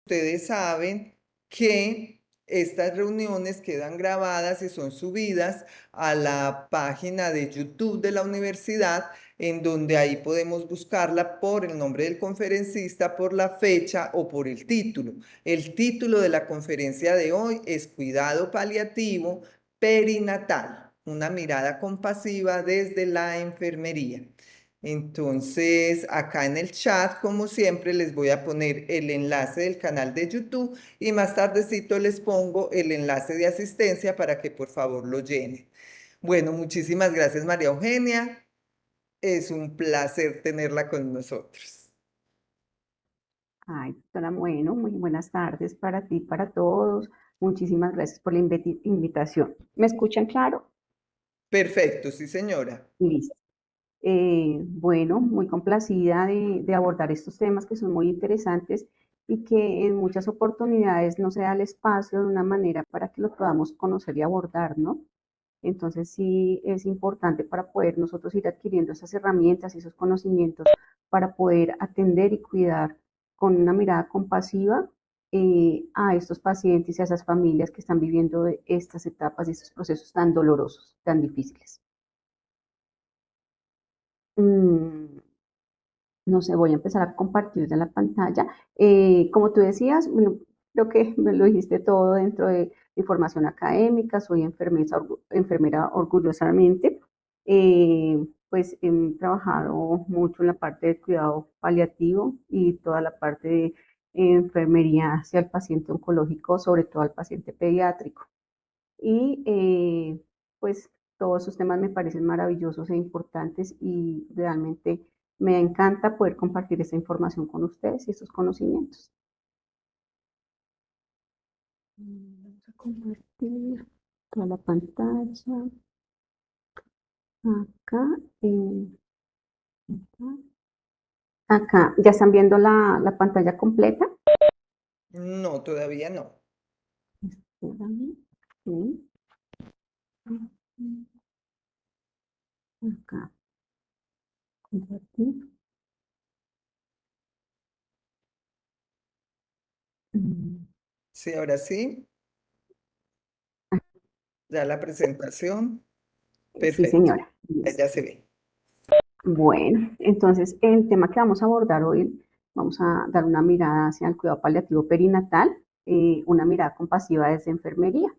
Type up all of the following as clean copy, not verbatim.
ustedes saben que estas reuniones quedan grabadas y son subidas a la página de YouTube de la universidad, en donde ahí podemos buscarla por el nombre del conferencista, por la fecha o por el título. El título de la conferencia de hoy es Cuidado paliativo perinatal, una mirada compasiva desde la enfermería. Entonces, acá en el chat, como siempre, les voy a poner el enlace del canal de YouTube y más tardecito les pongo el enlace de asistencia para que por favor lo llenen. Bueno, muchísimas gracias, María Eugenia. Es un placer tenerla con nosotros. Ay, doctora, bueno, muy buenas tardes para ti, para todos. Muchísimas gracias por la invitación. ¿Me escuchan claro? Perfecto, sí, señora. Listo. Bueno, muy complacida de abordar estos temas que son muy interesantes y que en muchas oportunidades no se da el espacio de una manera para que los podamos conocer y abordar, ¿no? Entonces sí es importante para poder nosotros ir adquiriendo esas herramientas y esos conocimientos para poder atender y cuidar con una mirada compasiva a estos pacientes y a esas familias que están viviendo estas etapas y estos procesos tan dolorosos, tan difíciles. Mm, no sé, voy a empezar a compartir de la pantalla. Como tú decías, bueno, creo que me lo dijiste todo dentro de mi formación académica, soy enfermera orgullosamente. Pues he trabajado mucho en la parte de cuidado paliativo y toda la parte de enfermería hacia el paciente oncológico, sobre todo al paciente pediátrico. Y pues todos esos temas me parecen maravillosos e importantes y realmente me encanta poder compartir esta información con ustedes y estos conocimientos. Vamos a compartir toda la pantalla. Acá, acá, ¿ya están viendo la pantalla completa? No, todavía no. Espérame. Sí. Acá, compartir. Mm, Sí, ahora sí, ya la presentación. Sí, Perfecto, señora. ya Listo. se ve. Bueno, entonces el tema que vamos a abordar hoy, vamos a dar una mirada hacia el cuidado paliativo perinatal, una mirada compasiva desde enfermería.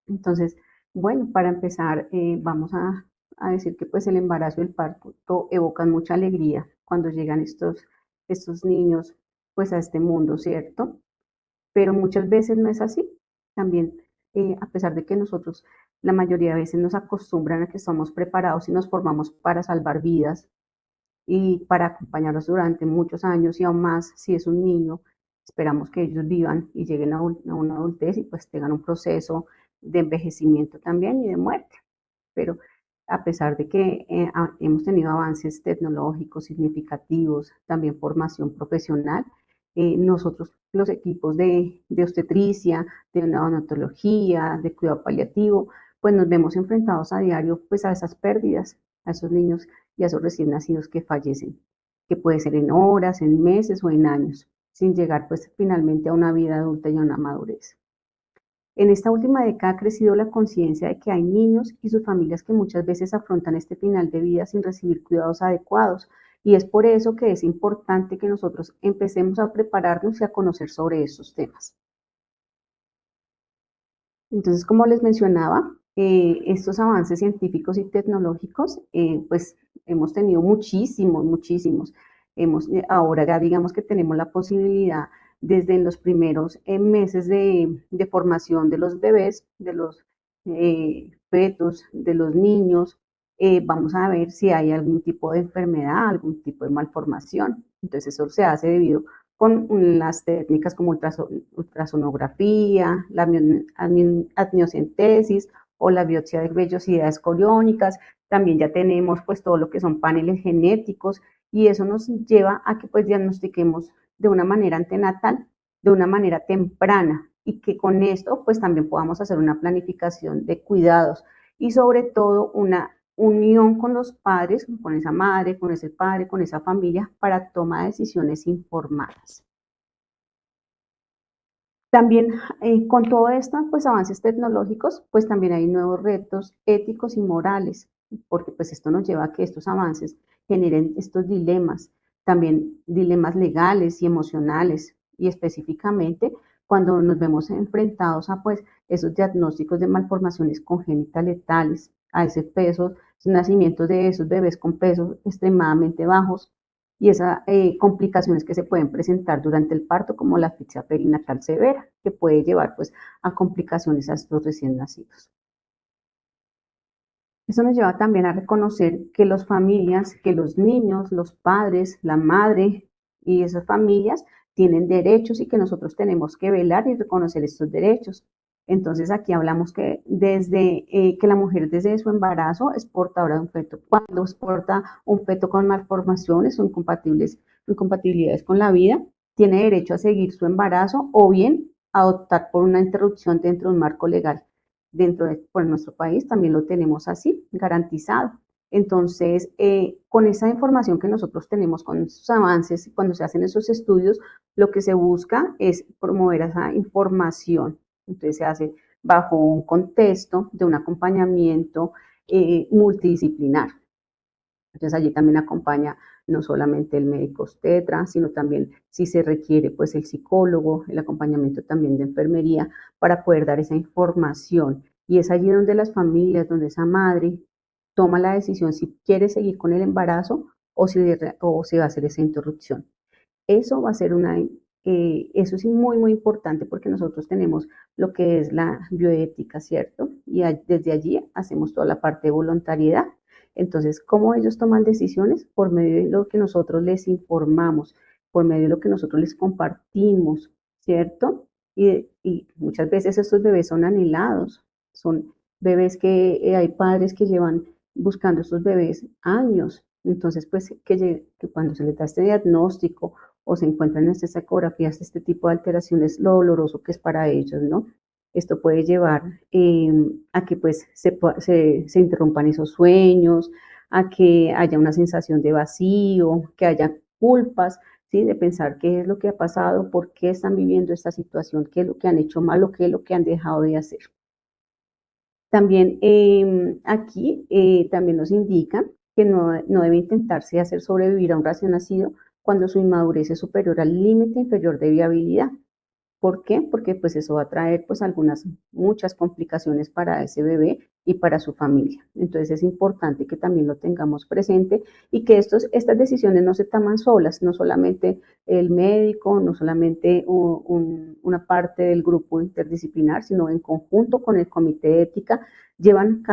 Entonces, bueno, para empezar, vamos a decir que pues el embarazo y el parto evocan mucha alegría cuando llegan estos niños pues a este mundo, ¿cierto? Pero muchas veces no es así. También, a pesar de que nosotros la mayoría de veces nos acostumbran a que estamos preparados y nos formamos para salvar vidas, y para acompañarlos durante muchos años y aún más si es un niño, esperamos que ellos vivan y lleguen a una adultez y pues tengan un proceso de envejecimiento también y de muerte. Pero a pesar de que hemos tenido avances tecnológicos significativos, también formación profesional, nosotros los equipos de obstetricia, de neonatología, de cuidado paliativo, pues nos vemos enfrentados a diario pues a esas pérdidas, a esos niños y a esos recién nacidos que fallecen, que puede ser en horas, en meses o en años, sin llegar pues finalmente a una vida adulta y a una madurez. En esta última década ha crecido la conciencia de que hay niños y sus familias que muchas veces afrontan este final de vida sin recibir cuidados adecuados, y es por eso que es importante que nosotros empecemos a prepararnos y a conocer sobre estos temas. Entonces, como les mencionaba, estos avances científicos y tecnológicos, pues hemos tenido muchísimos, muchísimos. Ahora ya digamos que tenemos la posibilidad desde los primeros meses de formación de los bebés, de los fetos, de los niños, vamos a ver si hay algún tipo de enfermedad, algún tipo de malformación. Entonces eso se hace debido con las técnicas como ultrasonografía, la amniocentesis o la biopsia de vellosidades coriónicas. También ya tenemos pues todo lo que son paneles genéticos y eso nos lleva a que pues diagnostiquemos de una manera antenatal, de una manera temprana y que con esto pues también podamos hacer una planificación de cuidados y sobre todo una unión con los padres, con esa madre, con ese padre, con esa familia, para toma de decisiones informadas. También con todo esto, pues avances tecnológicos, pues también hay nuevos retos éticos y morales, porque pues esto nos lleva a que estos avances generen estos dilemas, también dilemas legales y emocionales, y específicamente cuando nos vemos enfrentados a pues esos diagnósticos de malformaciones congénitas letales, a ese peso, nacimientos de esos bebés con pesos extremadamente bajos, y esas complicaciones que se pueden presentar durante el parto, como la asfixia perinatal severa, que puede llevar pues a complicaciones a estos recién nacidos. Eso nos lleva también a reconocer que las familias, que los niños, los padres, la madre y esas familias tienen derechos y que nosotros tenemos que velar y reconocer estos derechos. Entonces aquí hablamos que desde que la mujer desde su embarazo es portadora de un feto. Cuando es porta un feto con malformaciones o incompatibilidades con la vida, tiene derecho a seguir su embarazo o bien a optar por una interrupción dentro de un marco legal dentro de pues, nuestro país también lo tenemos así, garantizado. Entonces, con esa información que nosotros tenemos, con esos avances, cuando se hacen esos estudios, lo que se busca es promover esa información. Entonces, se hace bajo un contexto de un acompañamiento multidisciplinar. Entonces allí también acompaña no solamente el médico obstetra, sino también si se requiere pues el psicólogo, el acompañamiento también de enfermería para poder dar esa información. Y es allí donde las familias, donde esa madre toma la decisión si quiere seguir con el embarazo o si va a hacer esa interrupción. Eso va a ser eso es muy, muy importante porque nosotros tenemos lo que es la bioética, ¿cierto? Y desde allí hacemos toda la parte de voluntariedad. Entonces, ¿cómo ellos toman decisiones? Por medio de lo que nosotros les informamos, por medio de lo que nosotros les compartimos, ¿cierto? Y muchas veces estos bebés son anhelados, son bebés que hay padres que llevan buscando estos bebés años. Entonces, pues que cuando se les da este diagnóstico o se encuentran en estas ecografías este tipo de alteraciones, lo doloroso que es para ellos, ¿no? Esto puede llevar a que pues se interrumpan esos sueños, a que haya una sensación de vacío, que haya culpas, ¿sí? De pensar qué es lo que ha pasado, por qué están viviendo esta situación, qué es lo que han hecho mal o qué es lo que han dejado de hacer. También aquí también nos indican que no debe intentarse hacer sobrevivir a un recién nacido cuando su inmadurez es superior al límite inferior de viabilidad. ¿Por qué? Porque pues eso va a traer pues muchas complicaciones para ese bebé y para su familia. Entonces es importante que también lo tengamos presente y que estas decisiones no se toman solas, no solamente el médico, no solamente una parte del grupo interdisciplinar, sino en conjunto con el comité de ética llevan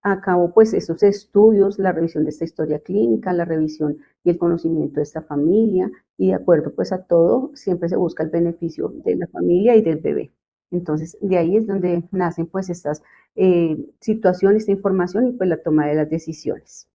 a cabo pues esos estudios, la revisión de esta historia clínica, la revisión y el conocimiento de esta familia, y de acuerdo pues a todo, siempre se busca el beneficio de la familia y del bebé. Entonces, de ahí es donde nacen pues estas situaciones, esta información y pues la toma de las decisiones.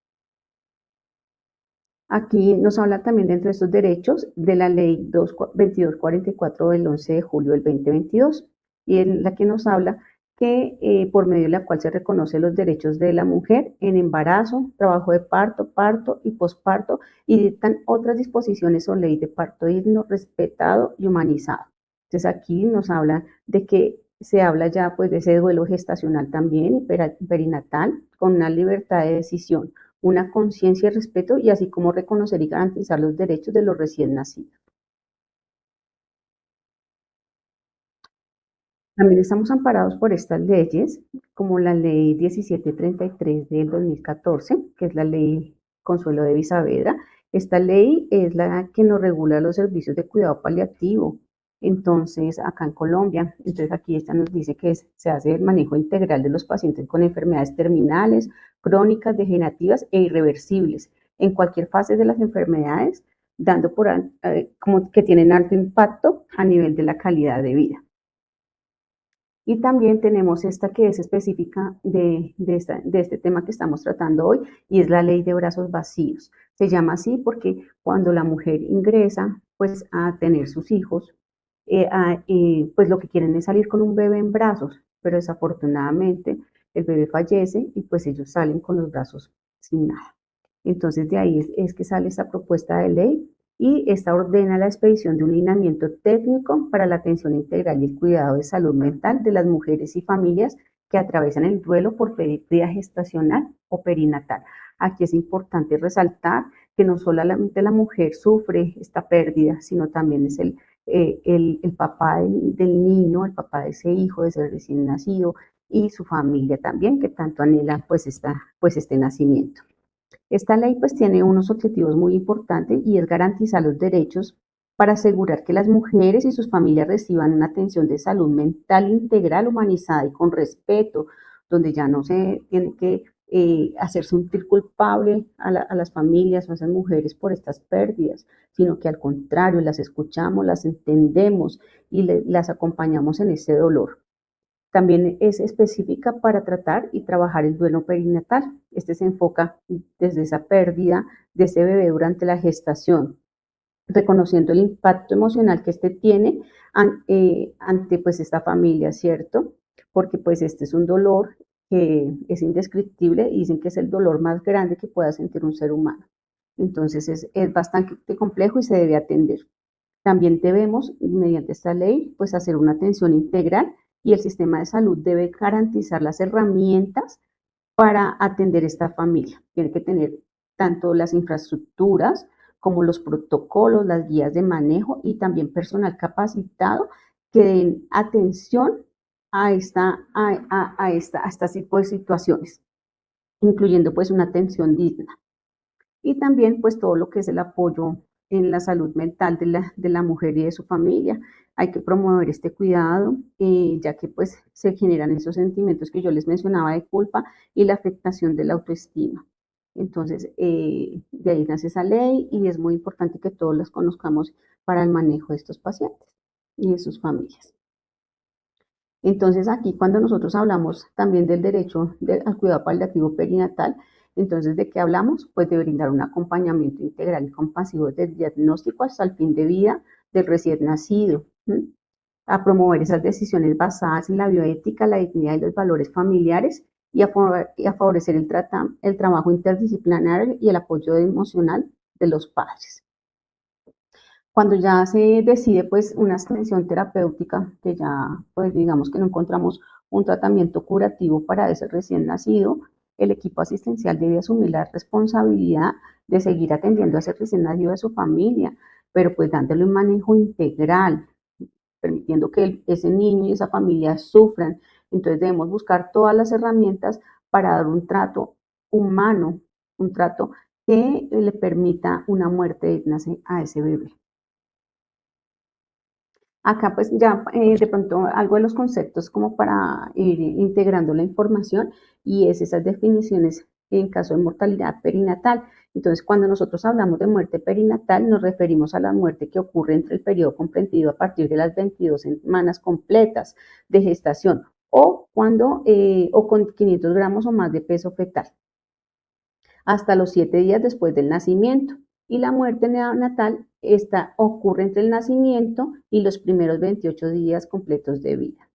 Aquí nos habla también dentro de estos derechos de la ley 2244 del 11 de julio del 2022 y en la que nos habla que por medio de la cual se reconoce los derechos de la mujer en embarazo, trabajo de parto, parto y posparto y dictan otras disposiciones o ley de parto digno, respetado y humanizado. Entonces aquí nos habla de que se habla ya pues de ese duelo gestacional también y perinatal con una libertad de decisión, una conciencia y respeto y así como reconocer y garantizar los derechos de los recién nacidos. También estamos amparados por estas leyes, como la ley 1733 del 2014, que es la ley Consuelo de Saavedra. Esta ley es la que nos regula los servicios de cuidado paliativo. Entonces, acá en Colombia, entonces aquí esta nos dice que se hace el manejo integral de los pacientes con enfermedades terminales, crónicas, degenerativas e irreversibles, en cualquier fase de las enfermedades, dando como que tienen alto impacto a nivel de la calidad de vida. Y también tenemos esta que es específica de este tema que estamos tratando hoy y es la ley de brazos vacíos. Se llama así porque cuando la mujer ingresa pues a tener sus hijos, pues lo que quieren es salir con un bebé en brazos, pero desafortunadamente el bebé fallece y pues ellos salen con los brazos sin nada. Entonces de ahí es que sale esta propuesta de ley y esta ordena la expedición de un lineamiento técnico para la atención integral y el cuidado de salud mental de las mujeres y familias que atraviesan el duelo por pérdida gestacional o perinatal. Aquí es importante resaltar que no solamente la mujer sufre esta pérdida, sino también es el papá del niño, el papá de ese hijo, de ese recién nacido, y su familia también, que tanto anhela pues este nacimiento. Esta ley pues tiene unos objetivos muy importantes y es garantizar los derechos para asegurar que las mujeres y sus familias reciban una atención de salud mental integral, humanizada y con respeto, donde ya no se tiene que hacer sentir culpable a las familias o a esas mujeres por estas pérdidas, sino que al contrario, las escuchamos, las entendemos y las acompañamos en ese dolor. También es específica para tratar y trabajar el duelo perinatal. Este se enfoca desde esa pérdida de ese bebé durante la gestación, reconociendo el impacto emocional que este tiene ante pues esta familia, ¿cierto? Porque pues este es un dolor que es indescriptible y dicen que es el dolor más grande que pueda sentir un ser humano. Entonces es bastante complejo y se debe atender. También debemos, mediante esta ley, pues hacer una atención integral y el sistema de salud debe garantizar las herramientas para atender esta familia. Tiene que tener tanto las infraestructuras como los protocolos, las guías de manejo y también personal capacitado que den atención a este tipo de situaciones, incluyendo pues una atención digna. Y también pues todo lo que es el apoyo en la salud mental de la mujer y de su familia. Hay que promover este cuidado, ya que pues se generan esos sentimientos que yo les mencionaba de culpa y la afectación de la autoestima. Entonces, de ahí nace esa ley y es muy importante que todos las conozcamos para el manejo de estos pacientes y de sus familias. Entonces, aquí cuando nosotros hablamos también del derecho al cuidado paliativo perinatal, entonces, ¿de qué hablamos? Pues de brindar un acompañamiento integral y compasivo desde el diagnóstico hasta el fin de vida del recién nacido, ¿sí? A promover esas decisiones basadas en la bioética, la dignidad y los valores familiares y a favorecer el trabajo interdisciplinario y el apoyo emocional de los padres. Cuando ya se decide pues una atención terapéutica, que ya pues digamos que no encontramos un tratamiento curativo para ese recién nacido, el equipo asistencial debe asumir la responsabilidad de seguir atendiendo a ese recién nacido de su familia, pero pues dándole un manejo integral, permitiendo que ese niño y esa familia sufran. Entonces debemos buscar todas las herramientas para dar un trato humano, un trato que le permita una muerte digna a ese bebé. Acá pues ya de pronto algo de los conceptos como para ir integrando la información y es esas definiciones en caso de mortalidad perinatal. Entonces, cuando nosotros hablamos de muerte perinatal, nos referimos a la muerte que ocurre entre el periodo comprendido a partir de las 22 semanas completas de gestación o con 500 gramos o más de peso fetal hasta los 7 días después del nacimiento. Y la muerte neonatal ocurre entre el nacimiento y los primeros 28 días completos de vida.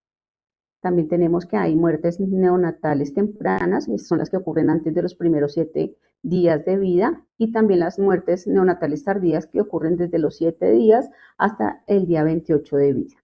También tenemos que hay muertes neonatales tempranas, son las que ocurren antes de los primeros 7 días de vida, y también las muertes neonatales tardías que ocurren desde los 7 días hasta el día 28 de vida.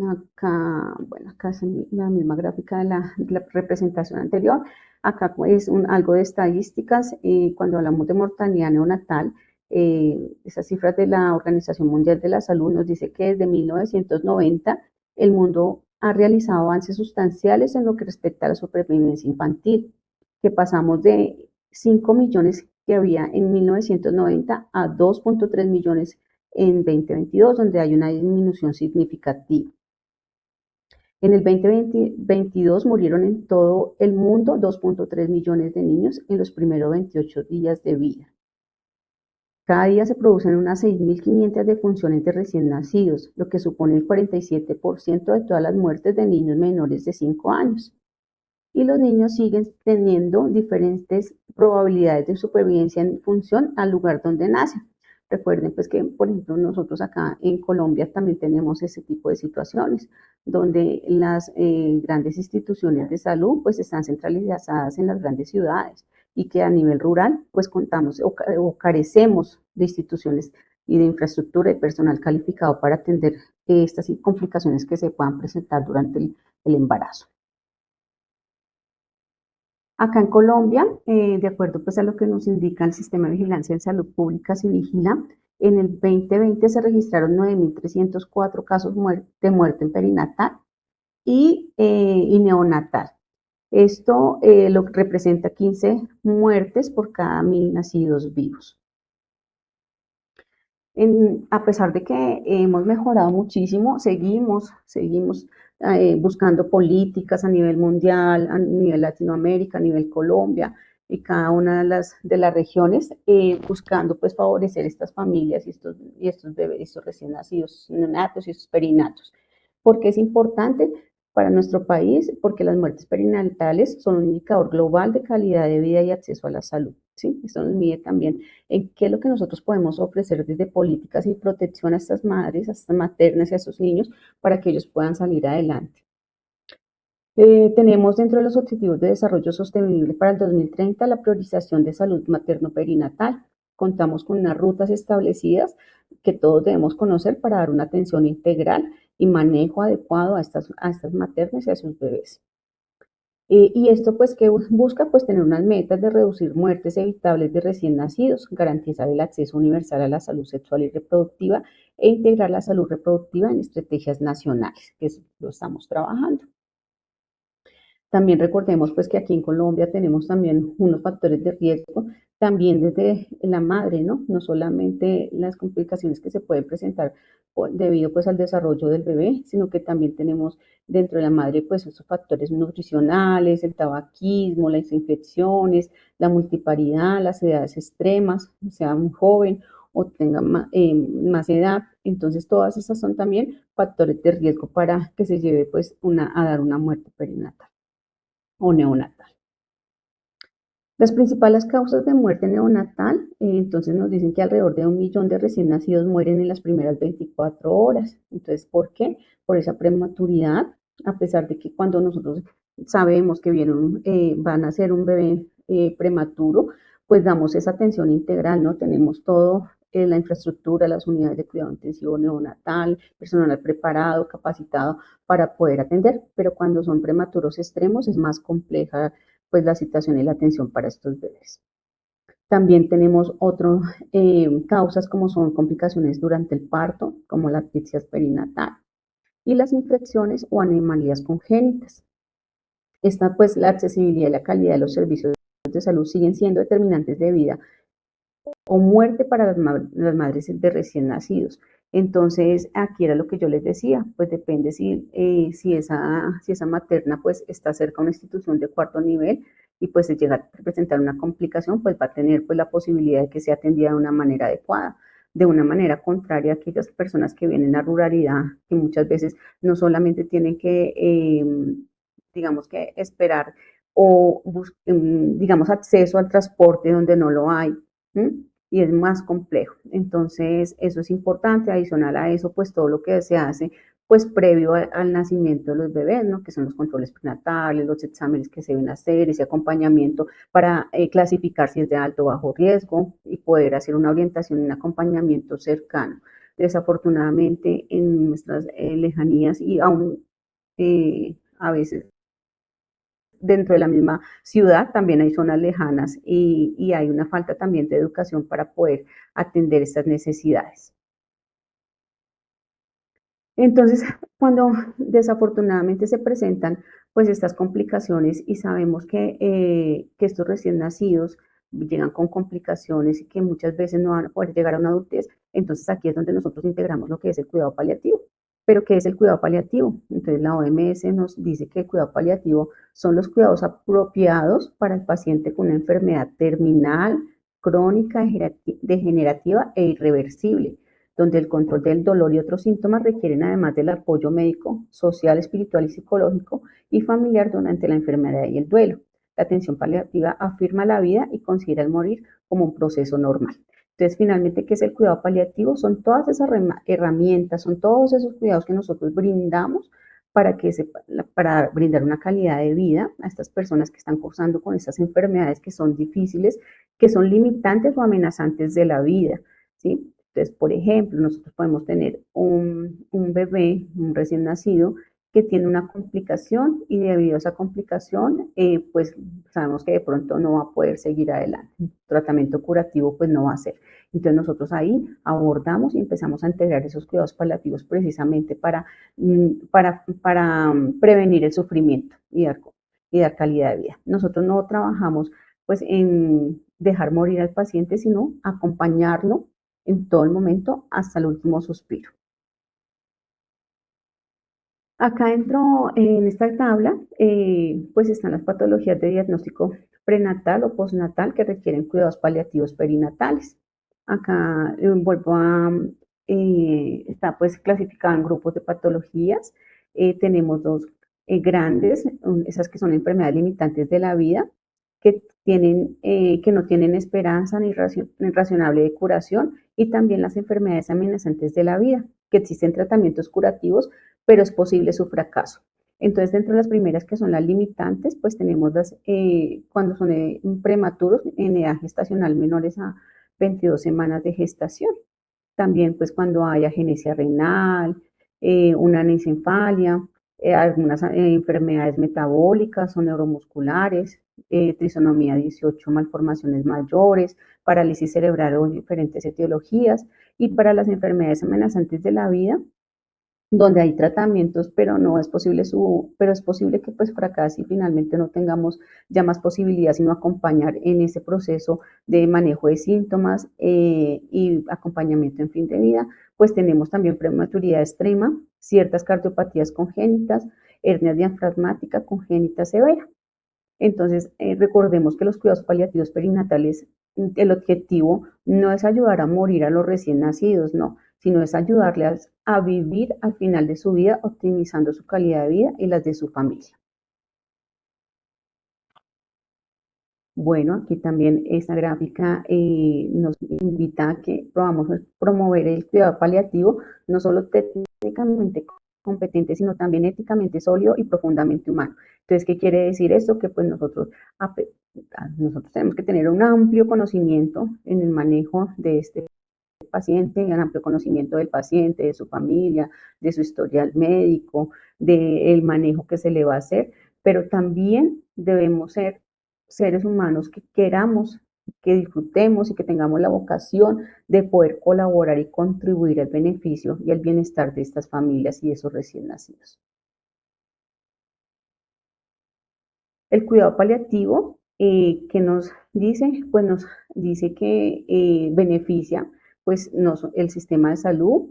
Acá, bueno, acá es la misma gráfica de la representación anterior. Acá es algo de estadísticas. Cuando hablamos de mortalidad neonatal, esas cifras de la Organización Mundial de la Salud nos dice que desde 1990 el mundo ha realizado avances sustanciales en lo que respecta a la supervivencia infantil, que pasamos de 5 millones que había en 1990 a 2.3 millones en 2022, donde hay una disminución significativa. En el 2022 murieron en todo el mundo 2.3 millones de niños en los primeros 28 días de vida. Cada día se producen unas 6.500 defunciones de recién nacidos, lo que supone el 47% de todas las muertes de niños menores de 5 años. Y los niños siguen teniendo diferentes probabilidades de supervivencia en función al lugar donde nacen. Recuerden pues que, por ejemplo, nosotros acá en Colombia también tenemos ese tipo de situaciones, donde las grandes instituciones de salud pues están centralizadas en las grandes ciudades y que a nivel rural pues contamos o carecemos de instituciones y de infraestructura y personal calificado para atender estas complicaciones que se puedan presentar durante el embarazo. Acá en Colombia, de acuerdo pues a lo que nos indica el Sistema de Vigilancia en Salud Pública, Vigila, en el 2020 se registraron 9.304 casos de muerte en perinatal y neonatal. Esto lo que representa 15 muertes por cada 1.000 nacidos vivos. A pesar de que hemos mejorado muchísimo, seguimos buscando políticas a nivel mundial, a nivel Latinoamérica, a nivel Colombia y cada una de las regiones, buscando pues favorecer estas familias y estos bebés, estos recién nacidos, neonatos y estos perinatos. Porque es importante para nuestro país, porque las muertes perinatales son un indicador global de calidad de vida y acceso a la salud. ¿Sí? Esto nos mide también en qué es lo que nosotros podemos ofrecer desde políticas y protección a estas madres, a estas maternas y a sus niños para que ellos puedan salir adelante. Tenemos dentro de los Objetivos de Desarrollo Sostenible para el 2030 la priorización de salud materno-perinatal. Contamos con unas rutas establecidas que todos debemos conocer para dar una atención integral y manejo adecuado a estas maternas y a sus bebés. Y esto pues que busca pues tener unas metas de reducir muertes evitables de recién nacidos, garantizar el acceso universal a la salud sexual y reproductiva e integrar la salud reproductiva en estrategias nacionales, que lo estamos trabajando. También recordemos pues que aquí en Colombia tenemos también unos factores de riesgo, también desde la madre, ¿no? No solamente las complicaciones que se pueden presentar debido pues al desarrollo del bebé, sino que también tenemos dentro de la madre pues esos factores nutricionales, el tabaquismo, las infecciones, la multiparidad, las edades extremas, sea un joven o tenga más edad. Entonces todas esas son también factores de riesgo para que se lleve pues a dar una muerte perinatal o neonatal. Las principales causas de muerte neonatal, entonces nos dicen que alrededor de 1 millón de recién nacidos mueren en las primeras 24 horas. Entonces, ¿por qué? Por esa prematuridad, a pesar de que cuando nosotros sabemos que van a ser un bebé prematuro, pues damos esa atención integral, ¿no? Tenemos todo la infraestructura, las unidades de cuidado intensivo neonatal, personal preparado, capacitado para poder atender, pero cuando son prematuros extremos es más compleja pues la situación y la atención para estos bebés. También tenemos otras causas como son complicaciones durante el parto, como la asfixia perinatal y las infecciones o anomalías congénitas. Esta pues la accesibilidad y la calidad de los servicios de salud siguen siendo determinantes de vida o muerte para las madres de recién nacidos. Entonces, aquí era lo que yo les decía, pues depende si esa materna pues está cerca de una institución de cuarto nivel y pues se llega a presentar una complicación, pues va a tener pues la posibilidad de que sea atendida de una manera adecuada. De una manera contraria a aquellas personas que vienen a ruralidad, que muchas veces no solamente tienen que, digamos que esperar o digamos acceso al transporte donde no lo hay, y es más complejo. Entonces, eso es importante. Adicional a eso, pues todo lo que se hace pues previo al nacimiento de los bebés, ¿no? Que son los controles prenatales, los exámenes que se deben hacer, ese acompañamiento para clasificar si es de alto o bajo riesgo y poder hacer una orientación y un acompañamiento cercano. Desafortunadamente, en nuestras lejanías y aún a veces dentro de la misma ciudad también hay zonas lejanas y hay una falta también de educación para poder atender estas necesidades. Entonces, cuando desafortunadamente se presentan pues estas complicaciones y sabemos que estos recién nacidos llegan con complicaciones y que muchas veces no van a poder llegar a una adultez, entonces aquí es donde nosotros integramos lo que es el cuidado paliativo. ¿Pero qué es el cuidado paliativo? Entonces la OMS nos dice que el cuidado paliativo son los cuidados apropiados para el paciente con una enfermedad terminal, crónica, degenerativa e irreversible, donde el control del dolor y otros síntomas requieren además del apoyo médico, social, espiritual y psicológico y familiar durante la enfermedad y el duelo. La atención paliativa afirma la vida y considera el morir como un proceso normal. Entonces, finalmente, ¿qué es el cuidado paliativo? Son todas esas herramientas, son todos esos cuidados que nosotros brindamos para brindar una calidad de vida a estas personas que están cursando con estas enfermedades que son difíciles, que son limitantes o amenazantes de la vida, ¿sí? Entonces, por ejemplo, nosotros podemos tener un bebé, un recién nacido, que tiene una complicación y debido a esa complicación, pues sabemos que de pronto no va a poder seguir adelante. Un tratamiento curativo pues no va a ser. Entonces nosotros ahí abordamos y empezamos a integrar esos cuidados paliativos precisamente para prevenir el sufrimiento y dar calidad de vida. Nosotros no trabajamos pues en dejar morir al paciente, sino acompañarlo en todo el momento hasta el último suspiro. Acá dentro, en esta tabla, pues están las patologías de diagnóstico prenatal o postnatal que requieren cuidados paliativos perinatales. Acá está pues clasificado en grupos de patologías. Tenemos dos grandes, esas que son enfermedades limitantes de la vida, que no tienen esperanza ni razonable de curación, y también las enfermedades amenazantes de la vida, que existen tratamientos curativos, pero es posible su fracaso. Entonces, dentro de las primeras que son las limitantes, pues tenemos cuando son prematuros en edad gestacional menores a 22 semanas de gestación. También pues cuando hay agenesia renal, una anencefalia, algunas enfermedades metabólicas o neuromusculares, trisonomía 18, malformaciones mayores, parálisis cerebral o diferentes etiologías, y para las enfermedades amenazantes de la vida, donde hay tratamientos, pero no es posible pero es posible que pues fracase y finalmente no tengamos ya más posibilidades, sino acompañar en ese proceso de manejo de síntomas y acompañamiento en fin de vida. Pues tenemos también prematuridad extrema, ciertas cardiopatías congénitas, hernia diafragmática congénita severa. Entonces, recordemos que los cuidados paliativos perinatales, el objetivo no es ayudar a morir a los recién nacidos, no, sino es ayudarles a vivir al final de su vida, optimizando su calidad de vida y las de su familia. Bueno, aquí también esta gráfica nos invita a que probamos promover el cuidado paliativo, no solo técnicamente competente, sino también éticamente sólido y profundamente humano. Entonces, ¿qué quiere decir esto? Que pues nosotros tenemos que tener un amplio conocimiento en el manejo de este paciente, un amplio conocimiento del paciente, de su familia, de su historial médico, del manejo que se le va a hacer, pero también debemos ser seres humanos que queramos, que disfrutemos y que tengamos la vocación de poder colaborar y contribuir al beneficio y al bienestar de estas familias y de esos recién nacidos. El cuidado paliativo, que nos dice, pues nos dice que beneficia pues, el sistema de salud,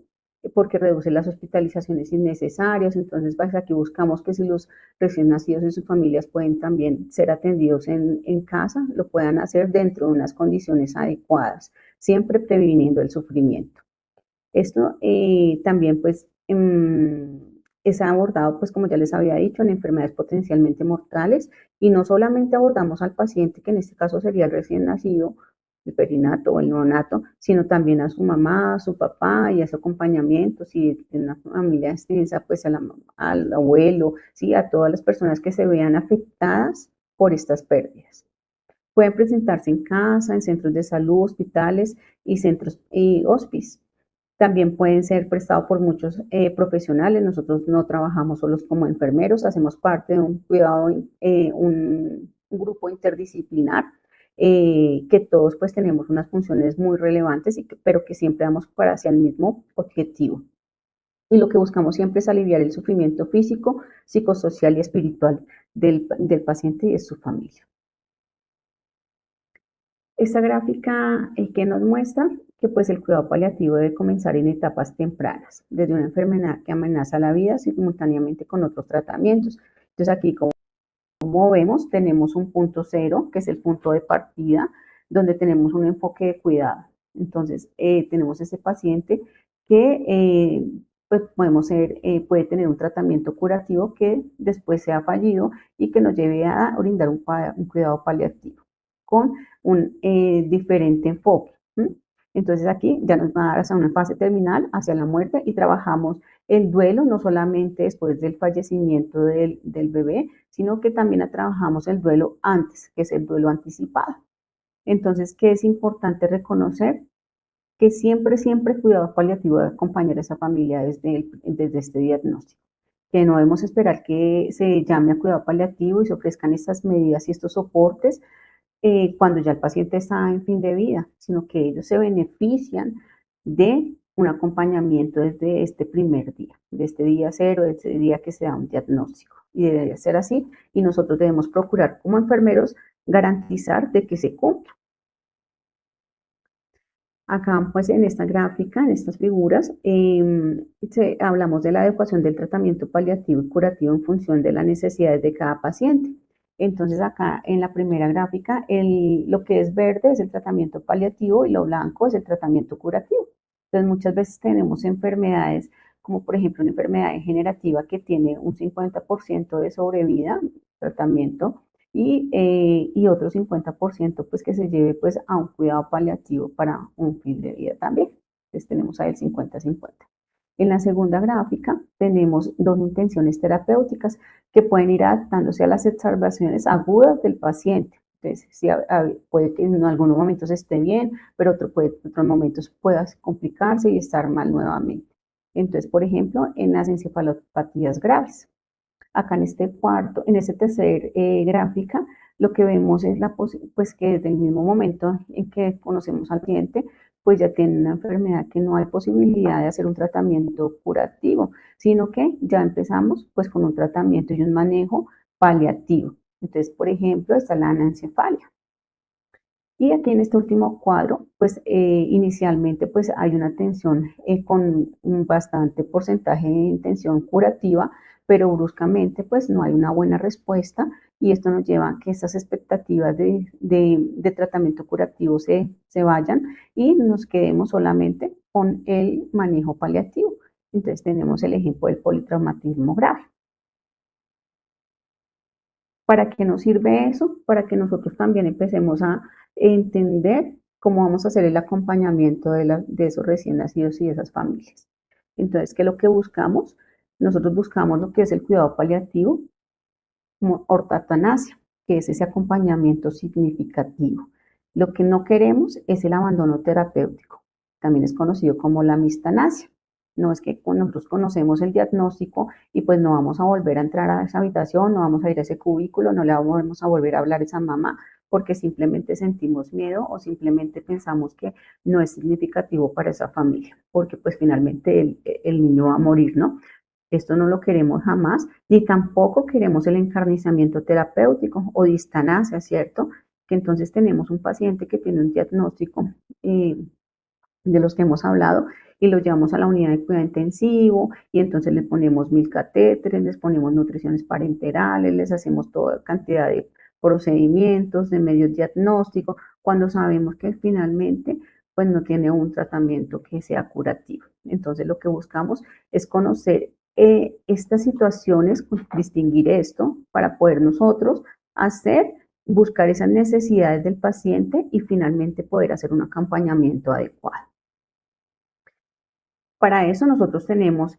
porque reduce las hospitalizaciones innecesarias. Entonces, pues, aquí buscamos que si los recién nacidos y sus familias pueden también ser atendidos en casa, lo puedan hacer dentro de unas condiciones adecuadas, siempre previniendo el sufrimiento. Esto también pues es abordado, pues como ya les había dicho, en enfermedades potencialmente mortales, y no solamente abordamos al paciente, que en este caso sería el recién nacido, el perinato o el neonato, sino también a su mamá, a su papá y a su acompañamiento, si en una familia extensa, pues al abuelo, ¿sí? A todas las personas que se vean afectadas por estas pérdidas. Pueden presentarse en casa, en centros de salud, hospitales y centros y hospice. También pueden ser prestados por muchos profesionales. Nosotros no trabajamos solos como enfermeros, hacemos parte de un cuidado, un grupo interdisciplinar, que todos pues tenemos unas funciones muy relevantes, pero que siempre vamos hacia el mismo objetivo. Y lo que buscamos siempre es aliviar el sufrimiento físico, psicosocial y espiritual del paciente y de su familia. Esta gráfica que nos muestra que pues el cuidado paliativo debe comenzar en etapas tempranas, desde una enfermedad que amenaza la vida simultáneamente con otros tratamientos. Entonces aquí, como vemos, tenemos un punto cero, que es el punto de partida, donde tenemos un enfoque de cuidado. Entonces, tenemos ese paciente que pues puede tener un tratamiento curativo que después sea fallido y que nos lleve a brindar un cuidado paliativo con un diferente enfoque. Entonces aquí ya nos va a dar hacia una fase terminal, hacia la muerte, y trabajamos el duelo no solamente después del fallecimiento del bebé, sino que también trabajamos el duelo antes, que es el duelo anticipado. Entonces, ¿qué es importante reconocer? Que siempre, siempre cuidado paliativo debe acompañar a esa familia desde este diagnóstico. Que no debemos esperar que se llame a cuidado paliativo y se ofrezcan estas medidas y estos soportes cuando ya el paciente está en fin de vida, sino que ellos se benefician de un acompañamiento desde este primer día, de este día cero, de este día que se da un diagnóstico. Y debería ser así, y nosotros debemos procurar como enfermeros garantizar de que se cumpla. Acá, pues en esta gráfica, en estas figuras, hablamos de la adecuación del tratamiento paliativo y curativo en función de las necesidades de cada paciente. Entonces, acá en la primera gráfica, lo que es verde es el tratamiento paliativo y lo blanco es el tratamiento curativo. Entonces, muchas veces tenemos enfermedades, como por ejemplo una enfermedad degenerativa que tiene un 50% de sobrevida, tratamiento, y otro 50% pues que se lleve pues a un cuidado paliativo para un fin de vida también. Entonces tenemos ahí el 50-50. En la segunda gráfica tenemos dos intenciones terapéuticas que pueden ir adaptándose a las exacerbaciones agudas del paciente. Entonces, sí, puede que en algunos momentos esté bien, pero otros momentos pueda complicarse y estar mal nuevamente. Entonces, por ejemplo, en las encefalopatías graves. Acá en este cuarto, en este tercer gráfica, lo que vemos es pues que desde el mismo momento en que conocemos al cliente, pues ya tiene una enfermedad que no hay posibilidad de hacer un tratamiento curativo, sino que ya empezamos pues con un tratamiento y un manejo paliativo. Entonces, por ejemplo, está la anencefalia. Y aquí en este último cuadro, pues inicialmente pues hay una atención con un bastante porcentaje de intención curativa, pero bruscamente pues no hay una buena respuesta y esto nos lleva a que estas expectativas de tratamiento curativo se vayan y nos quedemos solamente con el manejo paliativo. Entonces tenemos el ejemplo del politraumatismo grave. ¿Para qué nos sirve eso? Para que nosotros también empecemos a entender cómo vamos a hacer el acompañamiento de esos recién nacidos y de esas familias. Entonces, ¿qué es lo que buscamos? Nosotros buscamos lo que es el cuidado paliativo, como ortotanasia, que es ese acompañamiento significativo. Lo que no queremos es el abandono terapéutico, también es conocido como la mistanasia. No es que nosotros conocemos el diagnóstico y pues no vamos a volver a entrar a esa habitación, no vamos a ir a ese cubículo, no le vamos a volver a hablar a esa mamá porque simplemente sentimos miedo o simplemente pensamos que no es significativo para esa familia, porque pues finalmente el niño va a morir, ¿no? Esto no lo queremos jamás, ni tampoco queremos el encarnizamiento terapéutico o distanasia, ¿cierto? Que entonces tenemos un paciente que tiene un diagnóstico de los que hemos hablado y lo llevamos a la unidad de cuidado intensivo y entonces le ponemos 1000 catéteres, les ponemos nutriciones parenterales, les hacemos toda cantidad de procedimientos, de medios diagnósticos, cuando sabemos que finalmente pues no tiene un tratamiento que sea curativo. Entonces lo que buscamos es conocer estas situaciones, distinguir esto para poder nosotros hacer, buscar esas necesidades del paciente y finalmente poder hacer un acompañamiento adecuado. Para eso nosotros tenemos,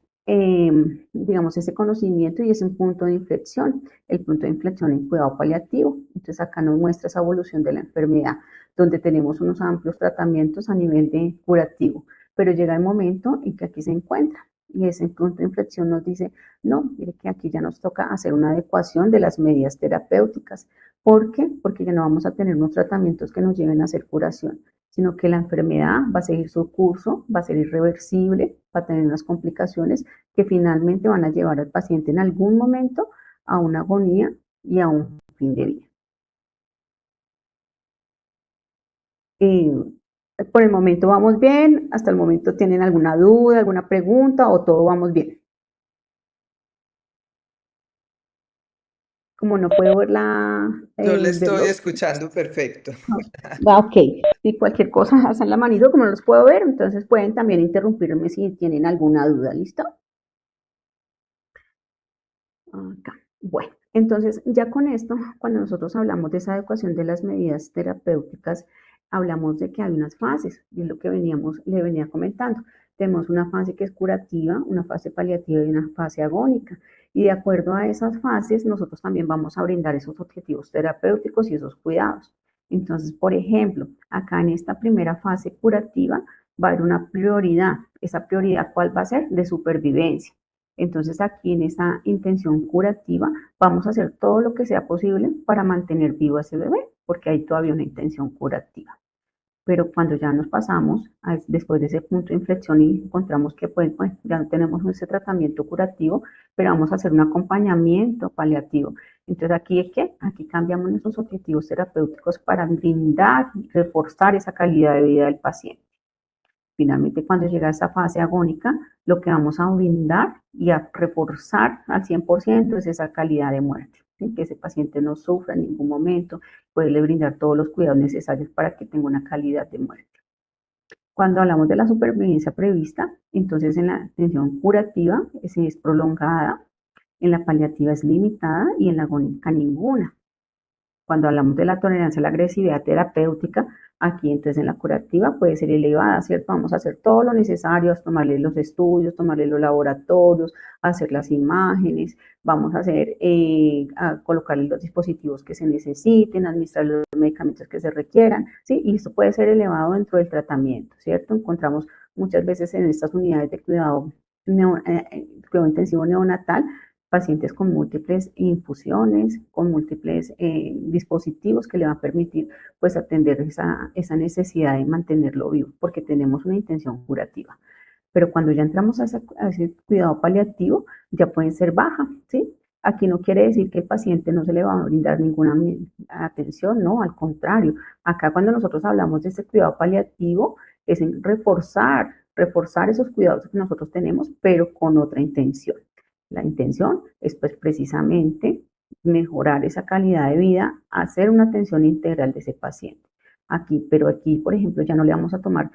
digamos, ese conocimiento y ese punto de inflexión, el punto de inflexión en cuidado paliativo. Entonces acá nos muestra esa evolución de la enfermedad, donde tenemos unos amplios tratamientos a nivel de curativo, pero llega el momento en que aquí se encuentra. Y ese punto de inflexión nos dice, no, mire que aquí ya nos toca hacer una adecuación de las medidas terapéuticas. ¿Por qué? Porque ya no vamos a tener unos tratamientos que nos lleven a hacer curación, sino que la enfermedad va a seguir su curso, va a ser irreversible, va a tener unas complicaciones que finalmente van a llevar al paciente en algún momento a una agonía y a un fin de vida. Eh, por el momento vamos bien, hasta el momento tienen alguna duda, alguna pregunta o todo vamos bien. Como no puedo ver Yo le estoy verlos, escuchando perfecto. va ok. Si cualquier cosa hacen la manito, como no los puedo ver, entonces pueden también interrumpirme si tienen alguna duda, ¿listo? Acá. Bueno, entonces ya con esto, cuando nosotros hablamos de esa adecuación de las medidas terapéuticas, hablamos de que hay unas fases, y es lo que le venía comentando. Tenemos una fase que es curativa, una fase paliativa y una fase agónica. Y de acuerdo a esas fases, nosotros también vamos a brindar esos objetivos terapéuticos y esos cuidados. Entonces, por ejemplo, acá en esta primera fase curativa va a haber una prioridad. ¿Esa prioridad cuál va a ser? De supervivencia. Entonces, aquí en esta intención curativa vamos a hacer todo lo que sea posible para mantener vivo a ese bebé, porque hay todavía una intención curativa. Pero cuando ya nos pasamos, después de ese punto de inflexión y encontramos que pues, bueno, ya no tenemos ese tratamiento curativo, pero vamos a hacer un acompañamiento paliativo. Entonces, ¿aquí es qué? Aquí cambiamos nuestros objetivos terapéuticos para brindar, reforzar esa calidad de vida del paciente. Finalmente, cuando llega a esa fase agónica, lo que vamos a brindar y a reforzar al 100% es esa calidad de muerte, ¿sí? Que ese paciente no sufra en ningún momento, poderle brindar todos los cuidados necesarios para que tenga una calidad de muerte. Cuando hablamos de la supervivencia prevista, entonces en la atención curativa es prolongada, en la paliativa es limitada y en la agónica ninguna. Cuando hablamos de la tolerancia a la agresividad terapéutica, aquí entonces en la curativa puede ser elevada, ¿cierto? Vamos a hacer todo lo necesario, tomarle los estudios, tomarle los laboratorios, hacer las imágenes, vamos a hacer, a colocarle los dispositivos que se necesiten, administrar los medicamentos que se requieran, ¿sí? Y esto puede ser elevado dentro del tratamiento, ¿cierto? Encontramos muchas veces en estas unidades de cuidado intensivo neonatal, pacientes con múltiples infusiones, con múltiples dispositivos que le van a permitir pues atender esa necesidad de mantenerlo vivo, porque tenemos una intención curativa. Pero cuando ya entramos a ese cuidado paliativo, ya pueden ser baja, ¿sí? Aquí no quiere decir que el paciente no se le va a brindar ninguna atención, no, al contrario. Acá cuando nosotros hablamos de ese cuidado paliativo, es en reforzar esos cuidados que nosotros tenemos, pero con otra intención. La intención es pues precisamente mejorar esa calidad de vida, hacer una atención integral de ese paciente. Pero aquí, por ejemplo, ya no le vamos a tomar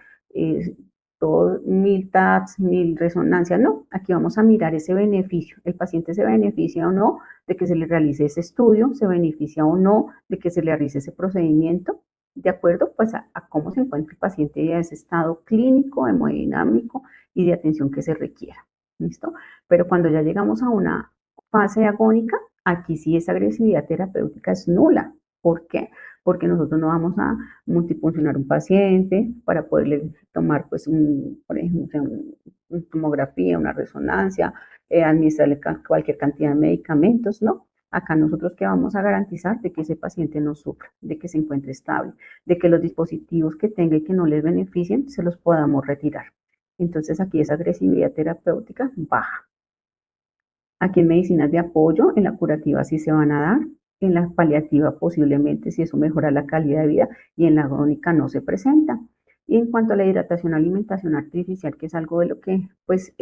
todos 1000 TAPS, 1000 resonancias, no, aquí vamos a mirar ese beneficio. El paciente se beneficia o no de que se le realice ese estudio, se beneficia o no de que se le realice ese procedimiento, de acuerdo pues a cómo se encuentra el paciente y a ese estado clínico, hemodinámico y de atención que se requiera. ¿Listo? Pero cuando ya llegamos a una fase agónica, aquí sí esa agresividad terapéutica es nula. ¿Por qué? Porque nosotros no vamos a multifuncionar un paciente para poderle tomar, pues, por ejemplo, una tomografía, una resonancia, administrarle cualquier cantidad de medicamentos, ¿no? Acá nosotros que vamos a garantizar de que ese paciente no sufra, de que se encuentre estable, de que los dispositivos que tenga y que no les beneficien se los podamos retirar. Entonces aquí esa agresividad terapéutica baja. Aquí en medicinas de apoyo, en la curativa sí se van a dar, en la paliativa posiblemente si eso mejora la calidad de vida y en la agónica no se presenta. Y en cuanto a la hidratación, alimentación artificial, que es algo de lo que pues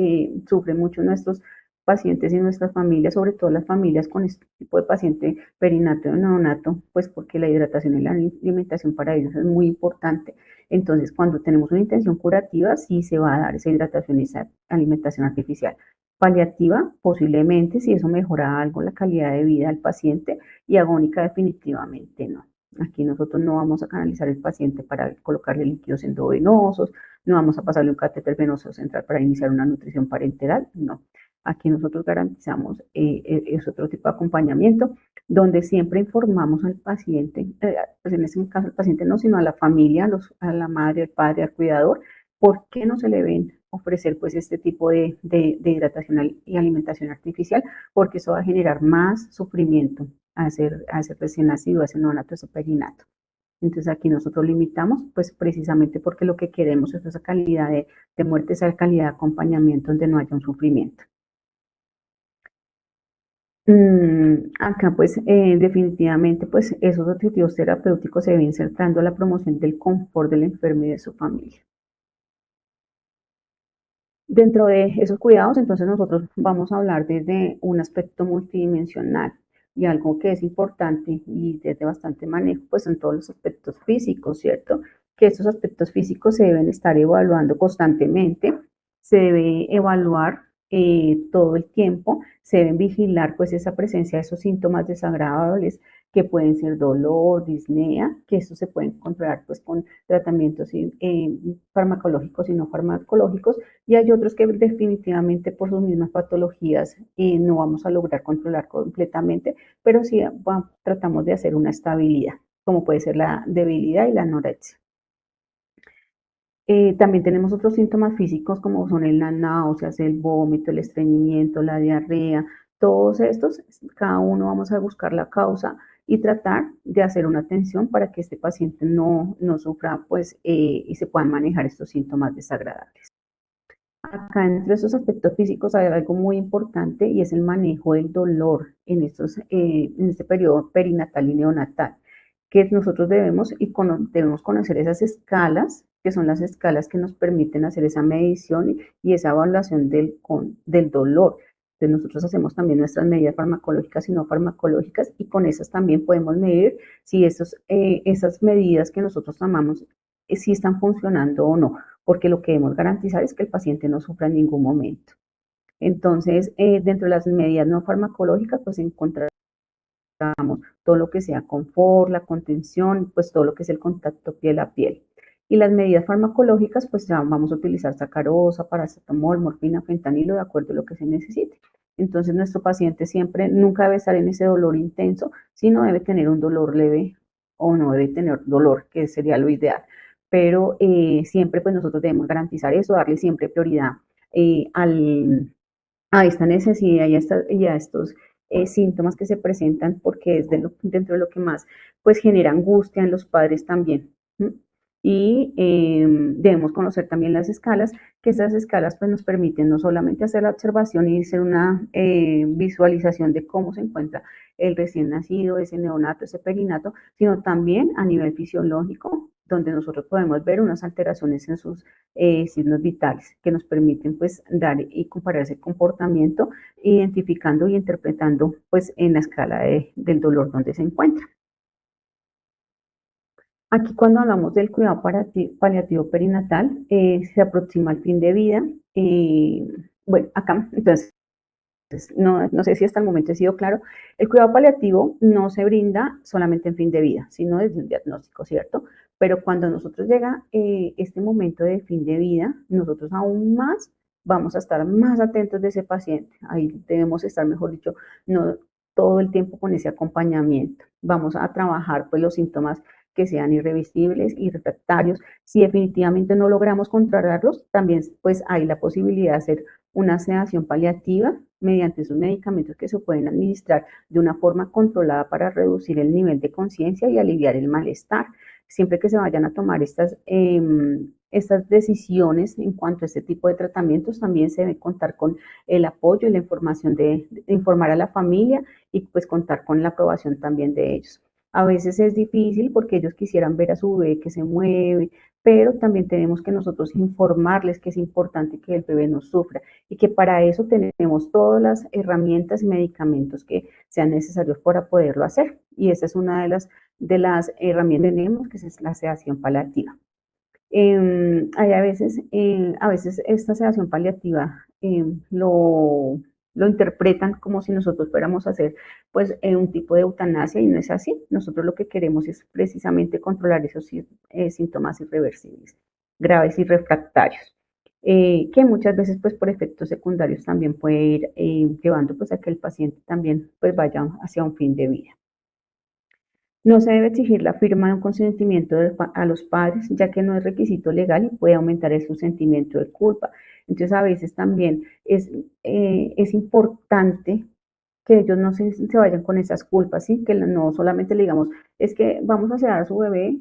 sufren mucho nuestros pacientes y nuestras familias, sobre todo las familias con este tipo de paciente perinato y neonato, pues porque la hidratación y la alimentación para ellos es muy importante. Entonces, cuando tenemos una intención curativa, sí se va a dar esa hidratación y esa alimentación artificial. Paliativa, posiblemente, si eso mejora algo la calidad de vida del paciente, y agónica definitivamente no. Aquí nosotros no vamos a canalizar el paciente para colocarle líquidos endovenosos, no vamos a pasarle un catéter venoso central para iniciar una nutrición parenteral, no. Aquí nosotros garantizamos es otro tipo de acompañamiento, donde siempre informamos al paciente, pues en este caso al paciente no, sino a la familia, a la madre, al padre, al cuidador, por qué no se le ven ofrecer pues este tipo de hidratación y alimentación artificial, porque eso va a generar más sufrimiento a ese recién nacido, a ese neonato, a ese perinato. Entonces aquí nosotros limitamos, pues precisamente porque lo que queremos es esa calidad de muerte, esa calidad de acompañamiento donde no haya un sufrimiento. Acá pues definitivamente pues esos objetivos terapéuticos se deben centrando a la promoción del confort del enfermo y de su familia. Dentro de esos cuidados, entonces nosotros vamos a hablar desde un aspecto multidimensional y algo que es importante y desde bastante manejo, pues en todos los aspectos físicos, ¿cierto? Que estos aspectos físicos se deben estar evaluando constantemente, se debe evaluar todo el tiempo, se deben vigilar pues esa presencia de esos síntomas desagradables que pueden ser dolor, disnea, que eso se pueden controlar pues con tratamientos farmacológicos y no farmacológicos, y hay otros que definitivamente por sus mismas patologías no vamos a lograr controlar completamente, pero sí tratamos de hacer una estabilidad, como puede ser la debilidad y la anorexia. También tenemos otros síntomas físicos como son las náuseas, el vómito, el estreñimiento, la diarrea, todos estos, cada uno vamos a buscar la causa y tratar de hacer una atención para que este paciente no sufra pues, y se puedan manejar estos síntomas desagradables. Acá entre esos aspectos físicos hay algo muy importante y es el manejo del dolor en este periodo perinatal y neonatal, que nosotros debemos conocer esas escalas, que son las escalas que nos permiten hacer esa medición y esa evaluación del dolor. Entonces nosotros hacemos también nuestras medidas farmacológicas y no farmacológicas y con esas también podemos medir si esas medidas que nosotros tomamos si están funcionando o no, porque lo que debemos garantizar es que el paciente no sufra en ningún momento. Entonces, dentro de las medidas no farmacológicas, pues encontramos todo lo que sea confort, la contención, pues todo lo que es el contacto piel a piel. Y las medidas farmacológicas, pues ya vamos a utilizar sacarosa, paracetamol, morfina, fentanilo, de acuerdo a lo que se necesite. Entonces, nuestro paciente siempre nunca debe estar en ese dolor intenso, sino debe tener un dolor leve o no debe tener dolor, que sería lo ideal. Pero siempre, pues nosotros debemos garantizar eso, darle siempre prioridad a esta necesidad y a estos síntomas que se presentan porque es dentro de lo que más pues genera angustia en los padres también. ¿Sí? Y debemos conocer también las escalas, que esas escalas pues nos permiten no solamente hacer la observación y hacer una visualización de cómo se encuentra el recién nacido, ese neonato, ese perinato, sino también a nivel fisiológico, donde nosotros podemos ver unas alteraciones en sus signos vitales que nos permiten pues dar y comparar ese comportamiento, identificando y interpretando pues en la escala del dolor donde se encuentra. Aquí cuando hablamos del cuidado paliativo perinatal, se aproxima al fin de vida. Bueno, acá entonces no sé si hasta el momento he sido claro, el cuidado paliativo no se brinda solamente en fin de vida, sino desde un diagnóstico, ¿cierto? Pero cuando a nosotros llega este momento de fin de vida, nosotros aún más vamos a estar más atentos de ese paciente. Ahí debemos estar, mejor dicho, no todo el tiempo con ese acompañamiento. Vamos a trabajar pues los síntomas que sean irreversibles y refractarios. Si definitivamente no logramos controlarlos, también pues hay la posibilidad de hacer una sedación paliativa mediante esos medicamentos que se pueden administrar de una forma controlada para reducir el nivel de conciencia y aliviar el malestar. Siempre que se vayan a tomar estas decisiones en cuanto a este tipo de tratamientos, también se debe contar con el apoyo y la información de informar a la familia y pues contar con la aprobación también de ellos. A veces es difícil porque ellos quisieran ver a su bebé que se mueve, pero también tenemos que nosotros informarles que es importante que el bebé no sufra y que para eso tenemos todas las herramientas y medicamentos que sean necesarios para poderlo hacer. Y esa es una de las herramientas que tenemos, que es la sedación paliativa. Hay a veces esta sedación paliativa lo interpretan como si nosotros fuéramos a hacer pues un tipo de eutanasia y no es así. Nosotros lo que queremos es precisamente controlar esos síntomas irreversibles, graves y refractarios, que muchas veces pues por efectos secundarios también puede ir llevando pues a que el paciente también pues vaya hacia un fin de vida. No se debe exigir la firma de un consentimiento a los padres, ya que no es requisito legal y puede aumentar su sentimiento de culpa. Entonces, a veces también es importante que ellos no se vayan con esas culpas, ¿sí? Que no solamente le digamos, es que vamos a sedar a su bebé,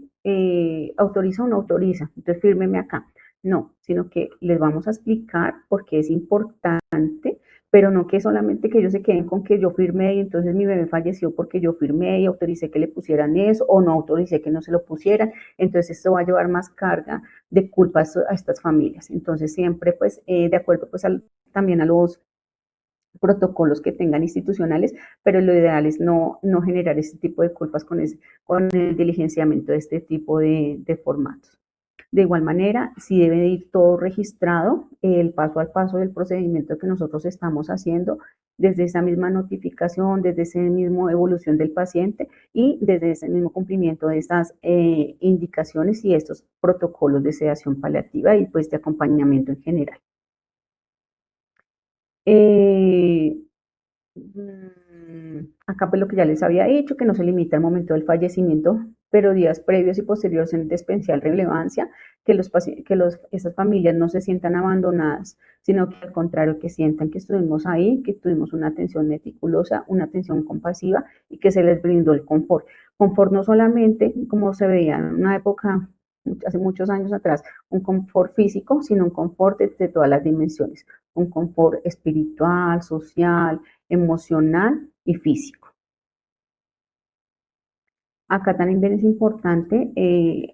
autoriza o no autoriza, entonces fírmeme acá. No, sino que les vamos a explicar por qué es importante, pero no que solamente que ellos se queden con que yo firmé y entonces mi bebé falleció porque yo firmé y autoricé que le pusieran eso o no autoricé que no se lo pusieran. Entonces esto va a llevar más carga de culpa a estas familias. Entonces siempre pues de acuerdo pues también a los protocolos que tengan institucionales, pero lo ideal es no generar este tipo de culpas con el diligenciamiento de este tipo de formatos. De igual manera, sí debe de ir todo registrado, el paso al paso del procedimiento que nosotros estamos haciendo, desde esa misma notificación, desde esa misma evolución del paciente y desde ese mismo cumplimiento de estas indicaciones y estos protocolos de sedación paliativa y pues de acompañamiento en general. Eh, Acá pues lo que ya les había dicho, que no se limita al momento del fallecimiento, pero días previos y posteriores son de especial relevancia, que, esas familias no se sientan abandonadas, sino que al contrario, que sientan que estuvimos ahí, que tuvimos una atención meticulosa, una atención compasiva y que se les brindó el confort. Confort no solamente como se veía en una época, hace muchos años atrás, un confort físico, sino un confort de todas las dimensiones, un confort espiritual, social, emocional y físico. Acá también es importante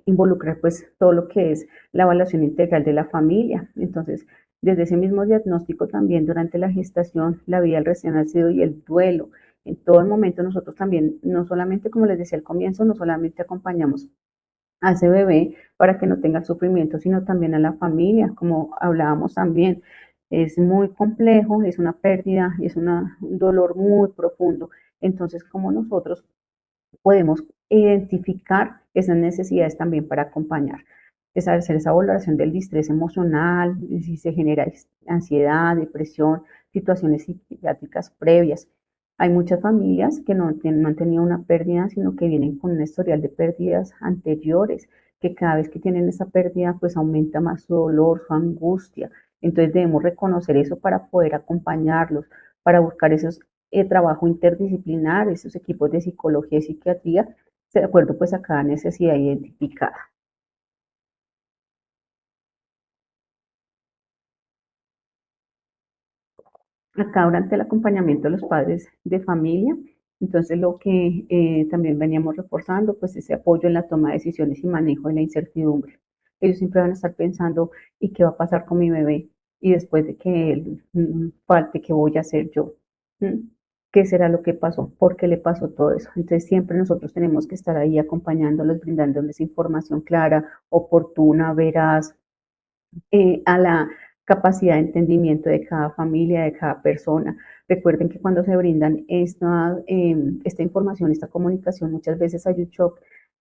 involucrar pues todo lo que es la evaluación integral de la familia. Entonces, desde ese mismo diagnóstico también durante la gestación, la vida del recién nacido y el duelo. En todo el momento nosotros también, no solamente como les decía al comienzo, no solamente acompañamos a ese bebé para que no tenga sufrimiento, sino también a la familia, como hablábamos también. Es muy complejo, es una pérdida, es un dolor muy profundo. Entonces, como nosotros podemos identificar esas necesidades también para acompañar, es hacer esa valoración del distrés emocional, si se genera ansiedad, depresión, situaciones psiquiátricas previas. Hay muchas familias que no han tenido una pérdida, sino que vienen con un historial de pérdidas anteriores, que cada vez que tienen esa pérdida, pues aumenta más su dolor, su angustia. Entonces debemos reconocer eso para poder acompañarlos, para buscar esos trabajo interdisciplinar, esos equipos de psicología y psiquiatría, de acuerdo pues a cada necesidad identificada. Acá durante el acompañamiento de los padres de familia, entonces lo que también veníamos reforzando, pues ese apoyo en la toma de decisiones y manejo de la incertidumbre. Ellos siempre van a estar pensando, ¿y qué va a pasar con mi bebé? Y después de que él falte, ¿qué voy a hacer yo? ¿Mm? ¿Qué será lo que pasó? ¿Por qué le pasó todo eso? Entonces siempre nosotros tenemos que estar ahí acompañándolos, brindándoles información clara, oportuna, veraz, a la capacidad de entendimiento de cada familia, de cada persona. Recuerden que cuando se brindan esta información, esta comunicación, muchas veces hay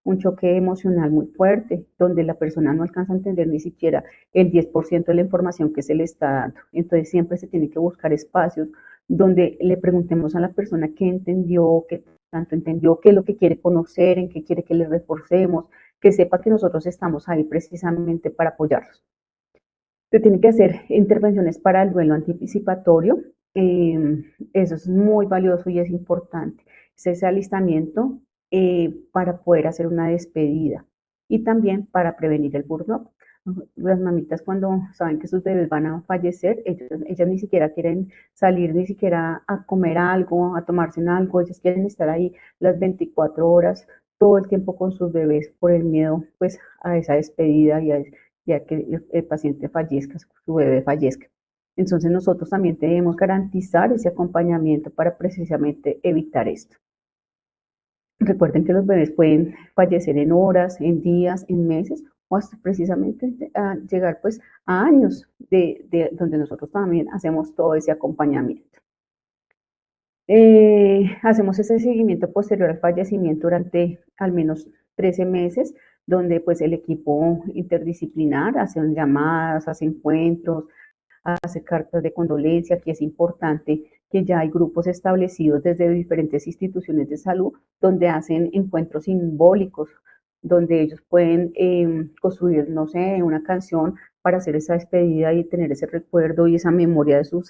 un choque emocional muy fuerte, donde la persona no alcanza a entender ni siquiera el 10% de la información que se le está dando. Entonces siempre se tiene que buscar espacios donde le preguntemos a la persona qué entendió, qué tanto entendió, qué es lo que quiere conocer, en qué quiere que le reforcemos, que sepa que nosotros estamos ahí precisamente para apoyarlos. Se tienen que hacer intervenciones para el duelo anticipatorio. Eso es muy valioso y es importante. Es ese alistamiento para poder hacer una despedida y también para prevenir el burnout. Las mamitas cuando saben que sus bebés van a fallecer, ellas ni siquiera quieren salir, ni siquiera a comer algo, a tomarse algo, ellas quieren estar ahí las 24 horas, todo el tiempo con sus bebés por el miedo pues a esa despedida y ya que el paciente fallezca, su bebé fallezca. Entonces nosotros también debemos garantizar ese acompañamiento para precisamente evitar esto. Recuerden que los bebés pueden fallecer en horas, en días, en meses o hasta precisamente a llegar pues a años donde nosotros también hacemos todo ese acompañamiento. Hacemos ese seguimiento posterior al fallecimiento durante al menos 13 meses, donde pues el equipo interdisciplinar hace llamadas, hace encuentros, hace cartas de condolencia, que es importante que ya hay grupos establecidos desde diferentes instituciones de salud donde hacen encuentros simbólicos, donde ellos pueden construir, no sé, una canción para hacer esa despedida y tener ese recuerdo y esa memoria de su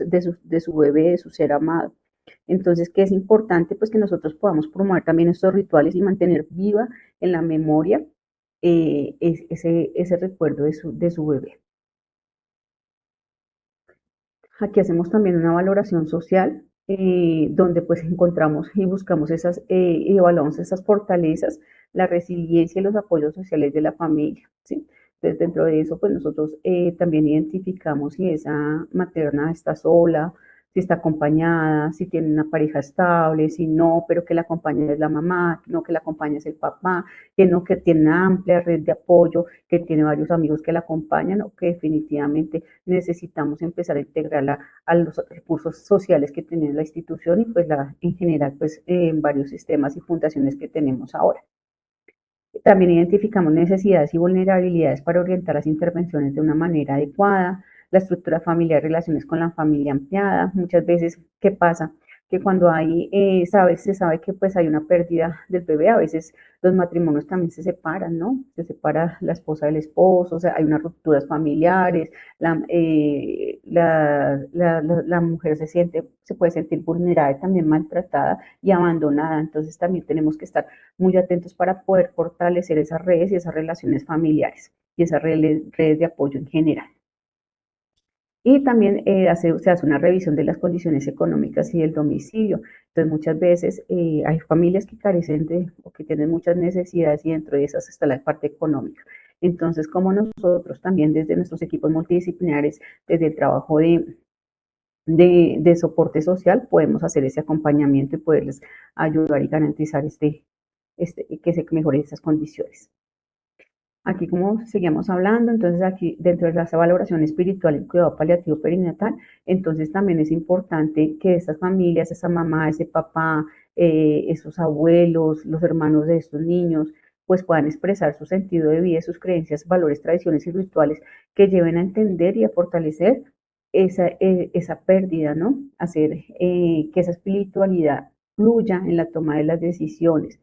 bebé, de su ser amado. Entonces, que es importante pues que nosotros podamos promover también estos rituales y mantener viva en la memoria ese recuerdo de su bebé. Aquí hacemos también una valoración social, donde pues encontramos y buscamos y evaluamos esas fortalezas, la resiliencia y los apoyos sociales de la familia, ¿sí? Entonces, dentro de eso, pues nosotros también identificamos si esa materna está sola, si está acompañada, si tiene una pareja estable, si no, pero que la acompaña es la mamá, no que la acompaña es el papá, que no, que tiene una amplia red de apoyo, que tiene varios amigos que la acompañan, o que definitivamente necesitamos empezar a integrarla a los recursos sociales que tiene la institución y pues en general pues en varios sistemas y fundaciones que tenemos ahora. También identificamos necesidades y vulnerabilidades para orientar las intervenciones de una manera adecuada, la estructura familiar, relaciones con la familia ampliada. Muchas veces, ¿qué pasa? Que cuando hay, se sabe que pues hay una pérdida del bebé, a veces los matrimonios también se separan, ¿no? Se separa la esposa del esposo, o sea, hay unas rupturas familiares, la mujer se puede sentir vulnerada y también maltratada y abandonada. Entonces también tenemos que estar muy atentos para poder fortalecer esas redes y esas relaciones familiares y esas redes de apoyo en general. Y también se hace una revisión de las condiciones económicas y del domicilio. Entonces, muchas veces hay familias que carecen de o que tienen muchas necesidades y dentro de esas está la parte económica. Entonces, como nosotros también desde nuestros equipos multidisciplinares, desde el trabajo de soporte social, podemos hacer ese acompañamiento y poderles ayudar y garantizar que se mejoren esas condiciones. Aquí, como seguíamos hablando, entonces aquí dentro de esa valoración espiritual y cuidado paliativo perinatal, entonces también es importante que estas familias, esa mamá, ese papá, esos abuelos, los hermanos de estos niños, pues puedan expresar su sentido de vida, sus creencias, valores, tradiciones y rituales que lleven a entender y a fortalecer esa pérdida, ¿no? Hacer que esa espiritualidad fluya en la toma de las decisiones,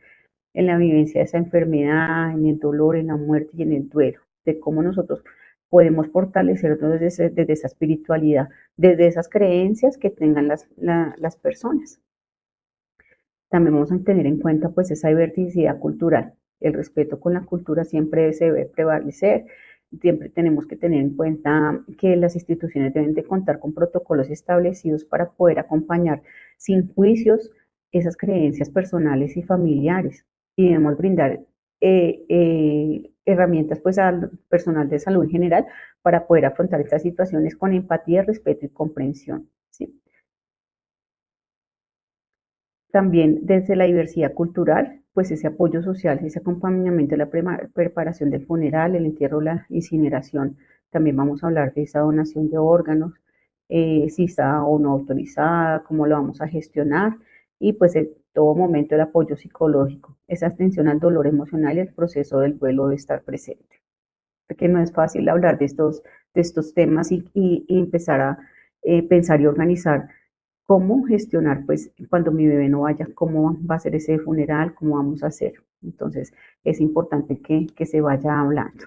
en la vivencia de esa enfermedad, en el dolor, en la muerte y en el duelo, de cómo nosotros podemos fortalecernos desde esa espiritualidad, desde esas creencias que tengan las personas. También vamos a tener en cuenta pues esa diversidad cultural. El respeto con la cultura siempre se debe prevalecer. Siempre tenemos que tener en cuenta que las instituciones deben de contar con protocolos establecidos para poder acompañar sin juicios esas creencias personales y familiares. Y debemos brindar herramientas pues al personal de salud en general para poder afrontar estas situaciones con empatía, respeto y comprensión. ¿Sí? También desde la diversidad cultural, pues ese apoyo social, ese acompañamiento de la preparación del funeral, el entierro, la incineración. También vamos a hablar de esa donación de órganos, si está o no autorizada, cómo lo vamos a gestionar y pues en todo momento el apoyo psicológico, esa atención al dolor emocional y el proceso del duelo de estar presente. Porque no es fácil hablar de estos temas y empezar a pensar y organizar cómo gestionar, pues, cuando mi bebé no vaya, cómo va a ser ese funeral, cómo vamos a hacer. Entonces, es importante que se vaya hablando.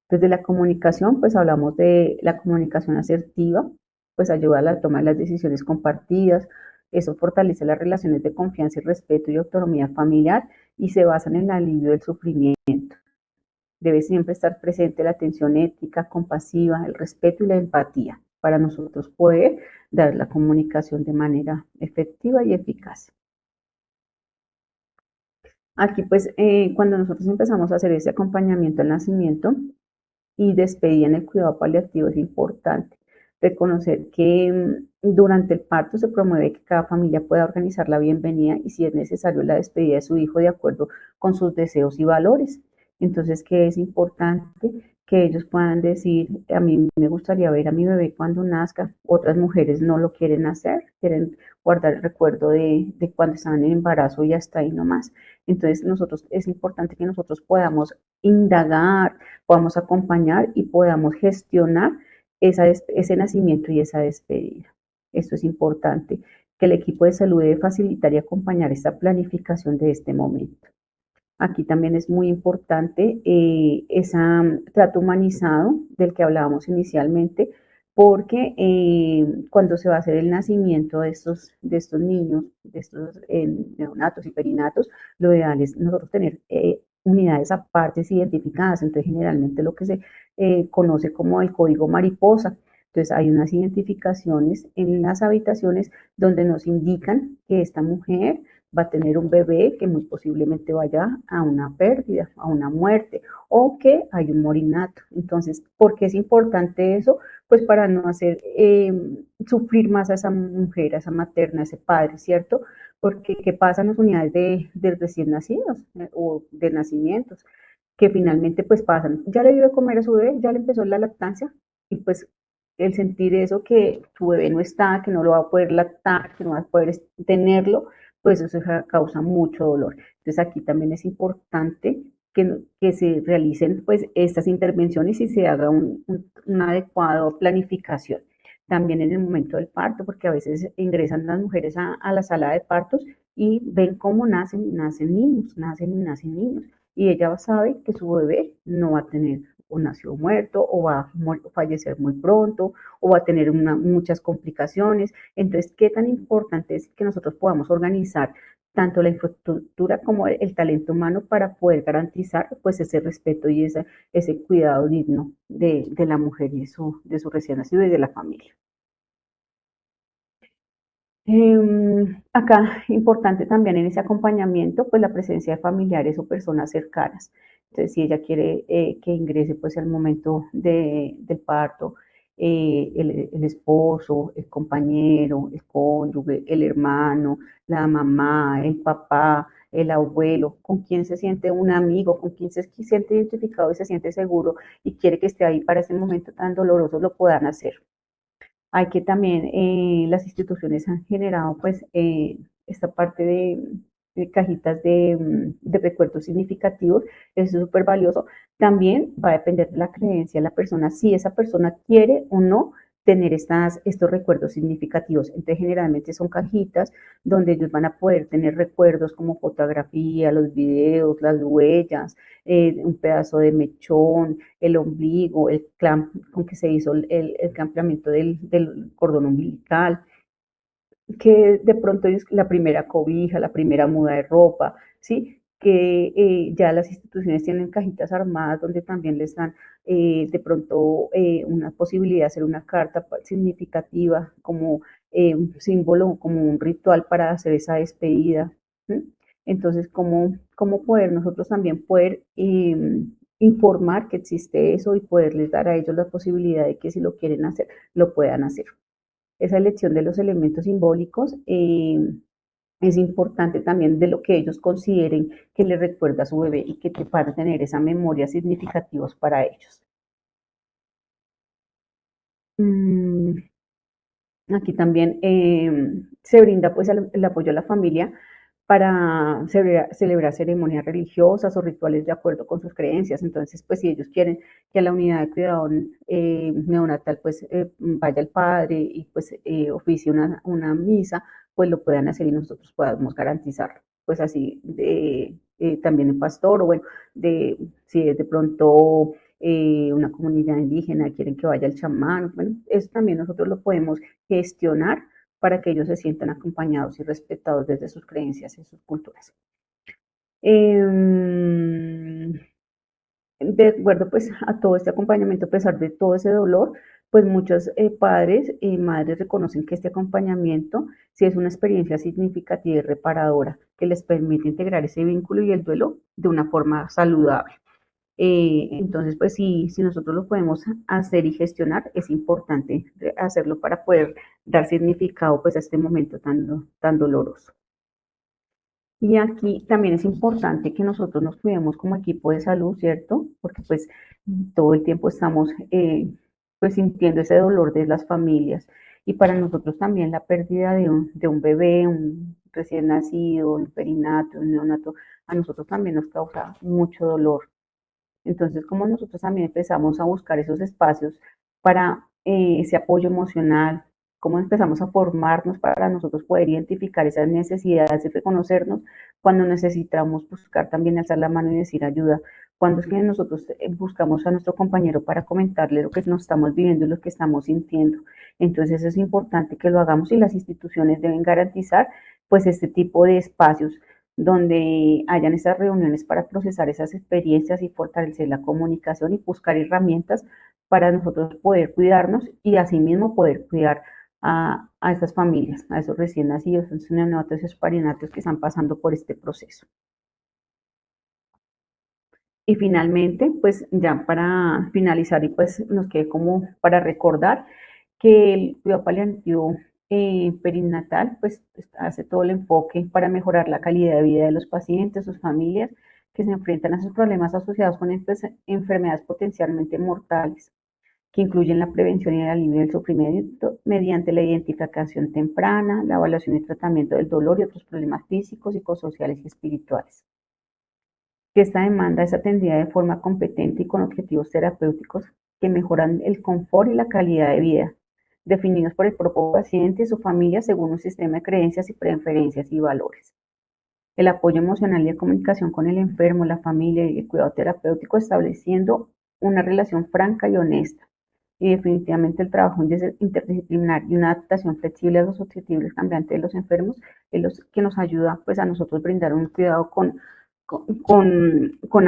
Desde la comunicación, pues hablamos de la comunicación asertiva, pues ayuda a la toma de las decisiones compartidas. Eso fortalece las relaciones de confianza y respeto y autonomía familiar y se basan en el alivio del sufrimiento. Debe siempre estar presente la atención ética, compasiva, el respeto y la empatía para nosotros poder dar la comunicación de manera efectiva y eficaz. Aquí, pues, cuando nosotros empezamos a hacer ese acompañamiento al nacimiento y despedida en el cuidado paliativo, es importante reconocer que durante el parto se promueve que cada familia pueda organizar la bienvenida y si es necesario la despedida de su hijo de acuerdo con sus deseos y valores. Entonces, que es importante que ellos puedan decir, a mí me gustaría ver a mi bebé cuando nazca, otras mujeres no lo quieren hacer, quieren guardar el recuerdo de cuando estaban en embarazo y hasta ahí nomás. Entonces, es importante que nosotros podamos indagar, podamos acompañar y podamos gestionar ese nacimiento y esa despedida. Esto es importante, que el equipo de salud debe facilitar y acompañar esta planificación de este momento. Aquí también es muy importante ese trato humanizado del que hablábamos inicialmente, porque cuando se va a hacer el nacimiento de estos niños, de estos neonatos y perinatos, lo ideal es nosotros tener unidades aparte identificadas. Entonces, generalmente lo que se conoce como el código mariposa. Entonces, hay unas identificaciones en las habitaciones donde nos indican que esta mujer va a tener un bebé que muy posiblemente vaya a una pérdida, a una muerte, o que hay un morinato. Entonces, ¿por qué es importante eso? Pues para no hacer sufrir más a esa mujer, a esa materna, a ese padre, ¿cierto? Porque ¿qué pasa en las unidades de recién nacidos o de nacimientos? Que finalmente pues pasan, ya le dio de comer a su bebé, ya le empezó la lactancia y pues el sentir eso que tu bebé no está, que no lo va a poder lactar, que no va a poder tenerlo, pues eso causa mucho dolor. Entonces aquí también es importante que se realicen pues estas intervenciones y se haga una adecuada planificación. También en el momento del parto, porque a veces ingresan las mujeres a la sala de partos y ven cómo nacen niños, nacen y nacen niños y ella sabe que su bebé no va a tener o nació muerto o va a fallecer muy pronto o va a tener muchas complicaciones. Entonces, ¿qué tan importante es que nosotros podamos organizar tanto la infraestructura como el talento humano para poder garantizar pues ese respeto y ese cuidado digno de la mujer y de su recién nacido y de la familia? Acá importante también en ese acompañamiento, pues la presencia de familiares o personas cercanas. Entonces, si ella quiere que ingrese pues al momento del parto, el esposo, el compañero, el cónyuge, el hermano, la mamá, el papá, el abuelo, con quien se siente un amigo, con quien se siente identificado y se siente seguro y quiere que esté ahí para ese momento tan doloroso, lo puedan hacer. Hay que también, las instituciones han generado pues esta parte de cajitas de recuerdos significativos, eso es súper valioso. También va a depender de la creencia de la persona, si esa persona quiere o no tener estos recuerdos significativos. Entonces, generalmente son cajitas donde ellos van a poder tener recuerdos como fotografía, los videos, las huellas, un pedazo de mechón, el ombligo, el clamp con que se hizo el clampeamiento del cordón umbilical, que de pronto es la primera cobija, la primera muda de ropa, ¿sí? Que ya las instituciones tienen cajitas armadas donde también les dan de pronto una posibilidad de hacer una carta significativa como un símbolo, como un ritual para hacer esa despedida. ¿Sí? Entonces, ¿cómo poder nosotros también poder informar que existe eso y poderles dar a ellos la posibilidad de que si lo quieren hacer, lo puedan hacer? Esa elección de los elementos simbólicos es importante también de lo que ellos consideren que les recuerda a su bebé y que te para tener esa memoria significativos para ellos. Mm, Aquí también se brinda pues el apoyo a la familia para celebrar ceremonias religiosas o rituales de acuerdo con sus creencias. Entonces, pues si ellos quieren que a la unidad de cuidado neonatal pues vaya el padre y pues oficie una misa, pues lo puedan hacer y nosotros podamos garantizarlo. Pues así también el pastor o bueno, si es de pronto una comunidad indígena, quieren que vaya el chamán, bueno, eso también nosotros lo podemos gestionar para que ellos se sientan acompañados y respetados desde sus creencias y sus culturas. De acuerdo pues a todo este acompañamiento, a pesar de todo ese dolor, pues muchos padres y madres reconocen que este acompañamiento sí es una experiencia significativa y reparadora que les permite integrar ese vínculo y el duelo de una forma saludable. Entonces, pues si nosotros lo podemos hacer y gestionar, es importante hacerlo para poder dar significado pues a este momento tan doloroso. Y aquí también es importante que nosotros nos cuidemos como equipo de salud, ¿cierto? Porque pues todo el tiempo estamos pues sintiendo ese dolor de las familias. Y para nosotros también la pérdida de un bebé, un recién nacido, un perinato, un neonato, a nosotros también nos causa mucho dolor. Entonces, como nosotros también empezamos a buscar esos espacios para ese apoyo emocional, cómo empezamos a formarnos para nosotros poder identificar esas necesidades y reconocernos cuando necesitamos buscar también alzar la mano y decir ayuda, cuando es que nosotros buscamos a nuestro compañero para comentarle lo que nos estamos viviendo y lo que estamos sintiendo. Entonces es importante que lo hagamos y las instituciones deben garantizar pues este tipo de espacios donde hayan esas reuniones para procesar esas experiencias y fortalecer la comunicación y buscar herramientas para nosotros poder cuidarnos y asimismo poder cuidar a esas familias, a esos recién nacidos, a esos neonatos, esos parinatos que están pasando por este proceso. Y finalmente, pues ya para finalizar y pues nos quede como para recordar, que el cuidado paliativo perinatal pues hace todo el enfoque para mejorar la calidad de vida de los pacientes, sus familias que se enfrentan a esos problemas asociados con enfermedades potencialmente mortales, que incluyen la prevención y el alivio del sufrimiento mediante la identificación temprana, la evaluación y tratamiento del dolor y otros problemas físicos, psicosociales y espirituales. Que esta demanda es atendida de forma competente y con objetivos terapéuticos que mejoran el confort y la calidad de vida, definidos por el propio paciente y su familia según un sistema de creencias y preferencias y valores. El apoyo emocional y de comunicación con el enfermo, la familia y el cuidado terapéutico, estableciendo una relación franca y honesta. Y definitivamente el trabajo interdisciplinar y una adaptación flexible a los objetivos cambiantes de los enfermos es lo que nos ayuda pues a nosotros brindar un cuidado con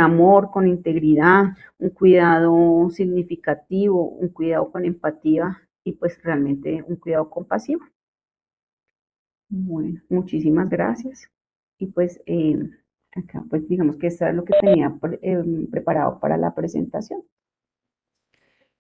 amor, con integridad, un cuidado significativo, un cuidado con empatía y pues realmente un cuidado compasivo. Bueno, muchísimas gracias. Y pues acá pues digamos que eso es lo que tenía preparado para la presentación.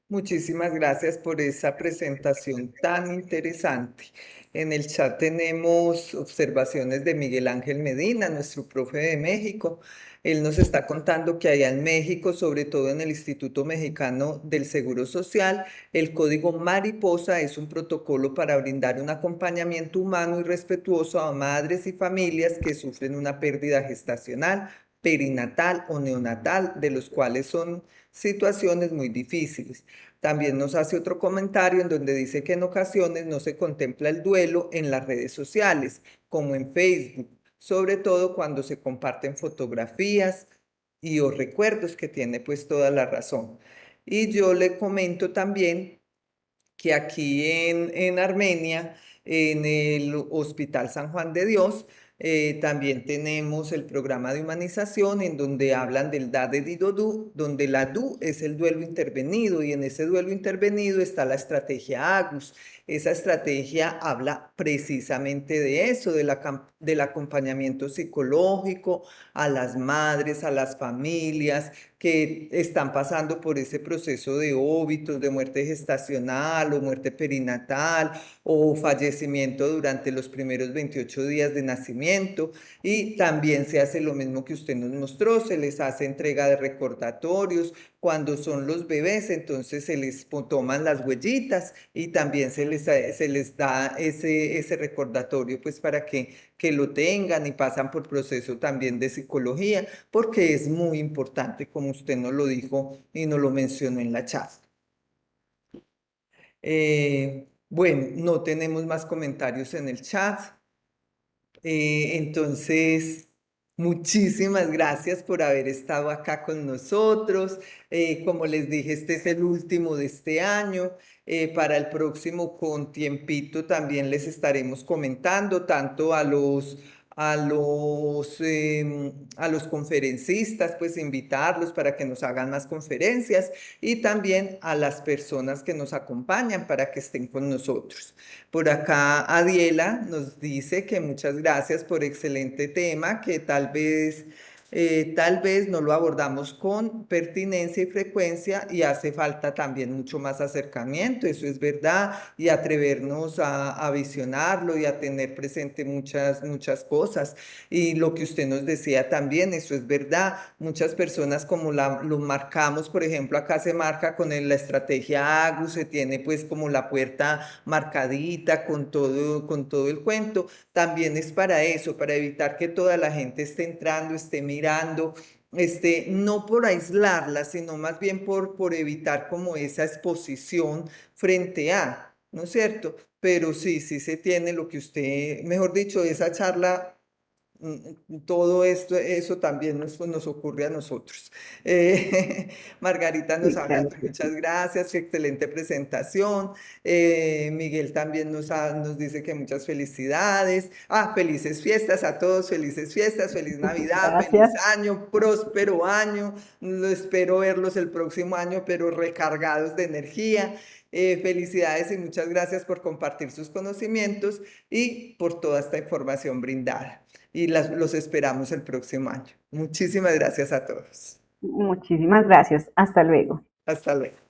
Muchísimas gracias por esa presentación tan interesante. En el chat tenemos observaciones de Miguel Ángel Medina, nuestro profe de México. Él nos está contando que allá en México, sobre todo en el Instituto Mexicano del Seguro Social, el código Mariposa es un protocolo para brindar un acompañamiento humano y respetuoso a madres y familias que sufren una pérdida gestacional, perinatal o neonatal, de los cuales son situaciones muy difíciles. También nos hace otro comentario en donde dice que en ocasiones no se contempla el duelo en las redes sociales, como en Facebook, sobre todo cuando se comparten fotografías y o recuerdos, que tiene pues toda la razón. Y yo le comento también que aquí en Armenia, en el Hospital San Juan de Dios, también tenemos el programa de humanización en donde hablan del DADE Didodu, donde la DU es el duelo intervenido y en ese duelo intervenido está la estrategia AGUS. Esa estrategia habla precisamente de eso, del acompañamiento psicológico a las madres, a las familias que están pasando por ese proceso de óbitos, de muerte gestacional o muerte perinatal o fallecimiento durante los primeros 28 días de nacimiento. Y también se hace lo mismo que usted nos mostró, se les hace entrega de recordatorios. Cuando son los bebés, entonces se les toman las huellitas y también se les da ese recordatorio pues para que lo tengan y pasan por proceso también de psicología, porque es muy importante, como usted nos lo dijo y nos lo mencionó en la chat. Bueno, no tenemos más comentarios en el chat. Entonces, muchísimas gracias por haber estado acá con nosotros. Como les dije, este es el último de este año. Para el próximo, con tiempito, también les estaremos comentando tanto a los conferencistas, pues invitarlos para que nos hagan más conferencias y también a las personas que nos acompañan para que estén con nosotros. Por acá Adiela nos dice que muchas gracias por excelente tema, que tal vez no lo abordamos con pertinencia y frecuencia y hace falta también mucho más acercamiento, eso es verdad, y atrevernos a visionarlo y a tener presente muchas cosas. Y lo que usted nos decía también, eso es verdad, muchas personas como lo marcamos, por ejemplo, acá se marca con la estrategia AGU, se tiene pues como la puerta marcadita con todo el cuento, también es para eso, para evitar que toda la gente esté entrando, esté mirando, no por aislarla, sino más bien por evitar como esa exposición frente a, ¿no es cierto? Pero sí se tiene lo que usted, mejor dicho, esa charla, todo esto, eso también nos ocurre a nosotros. Margarita nos Sí, habla, claro que muchas sí. gracias, qué excelente presentación. Miguel también nos dice que muchas felicidades. Felices fiestas a todos, felices fiestas, feliz Navidad, feliz Gracias. año, próspero año. Espero verlos el próximo año, pero recargados de energía. Felicidades y muchas gracias por compartir sus conocimientos y por toda esta información brindada. Y los esperamos el próximo año. Muchísimas gracias a todos. Muchísimas gracias. Hasta luego. Hasta luego.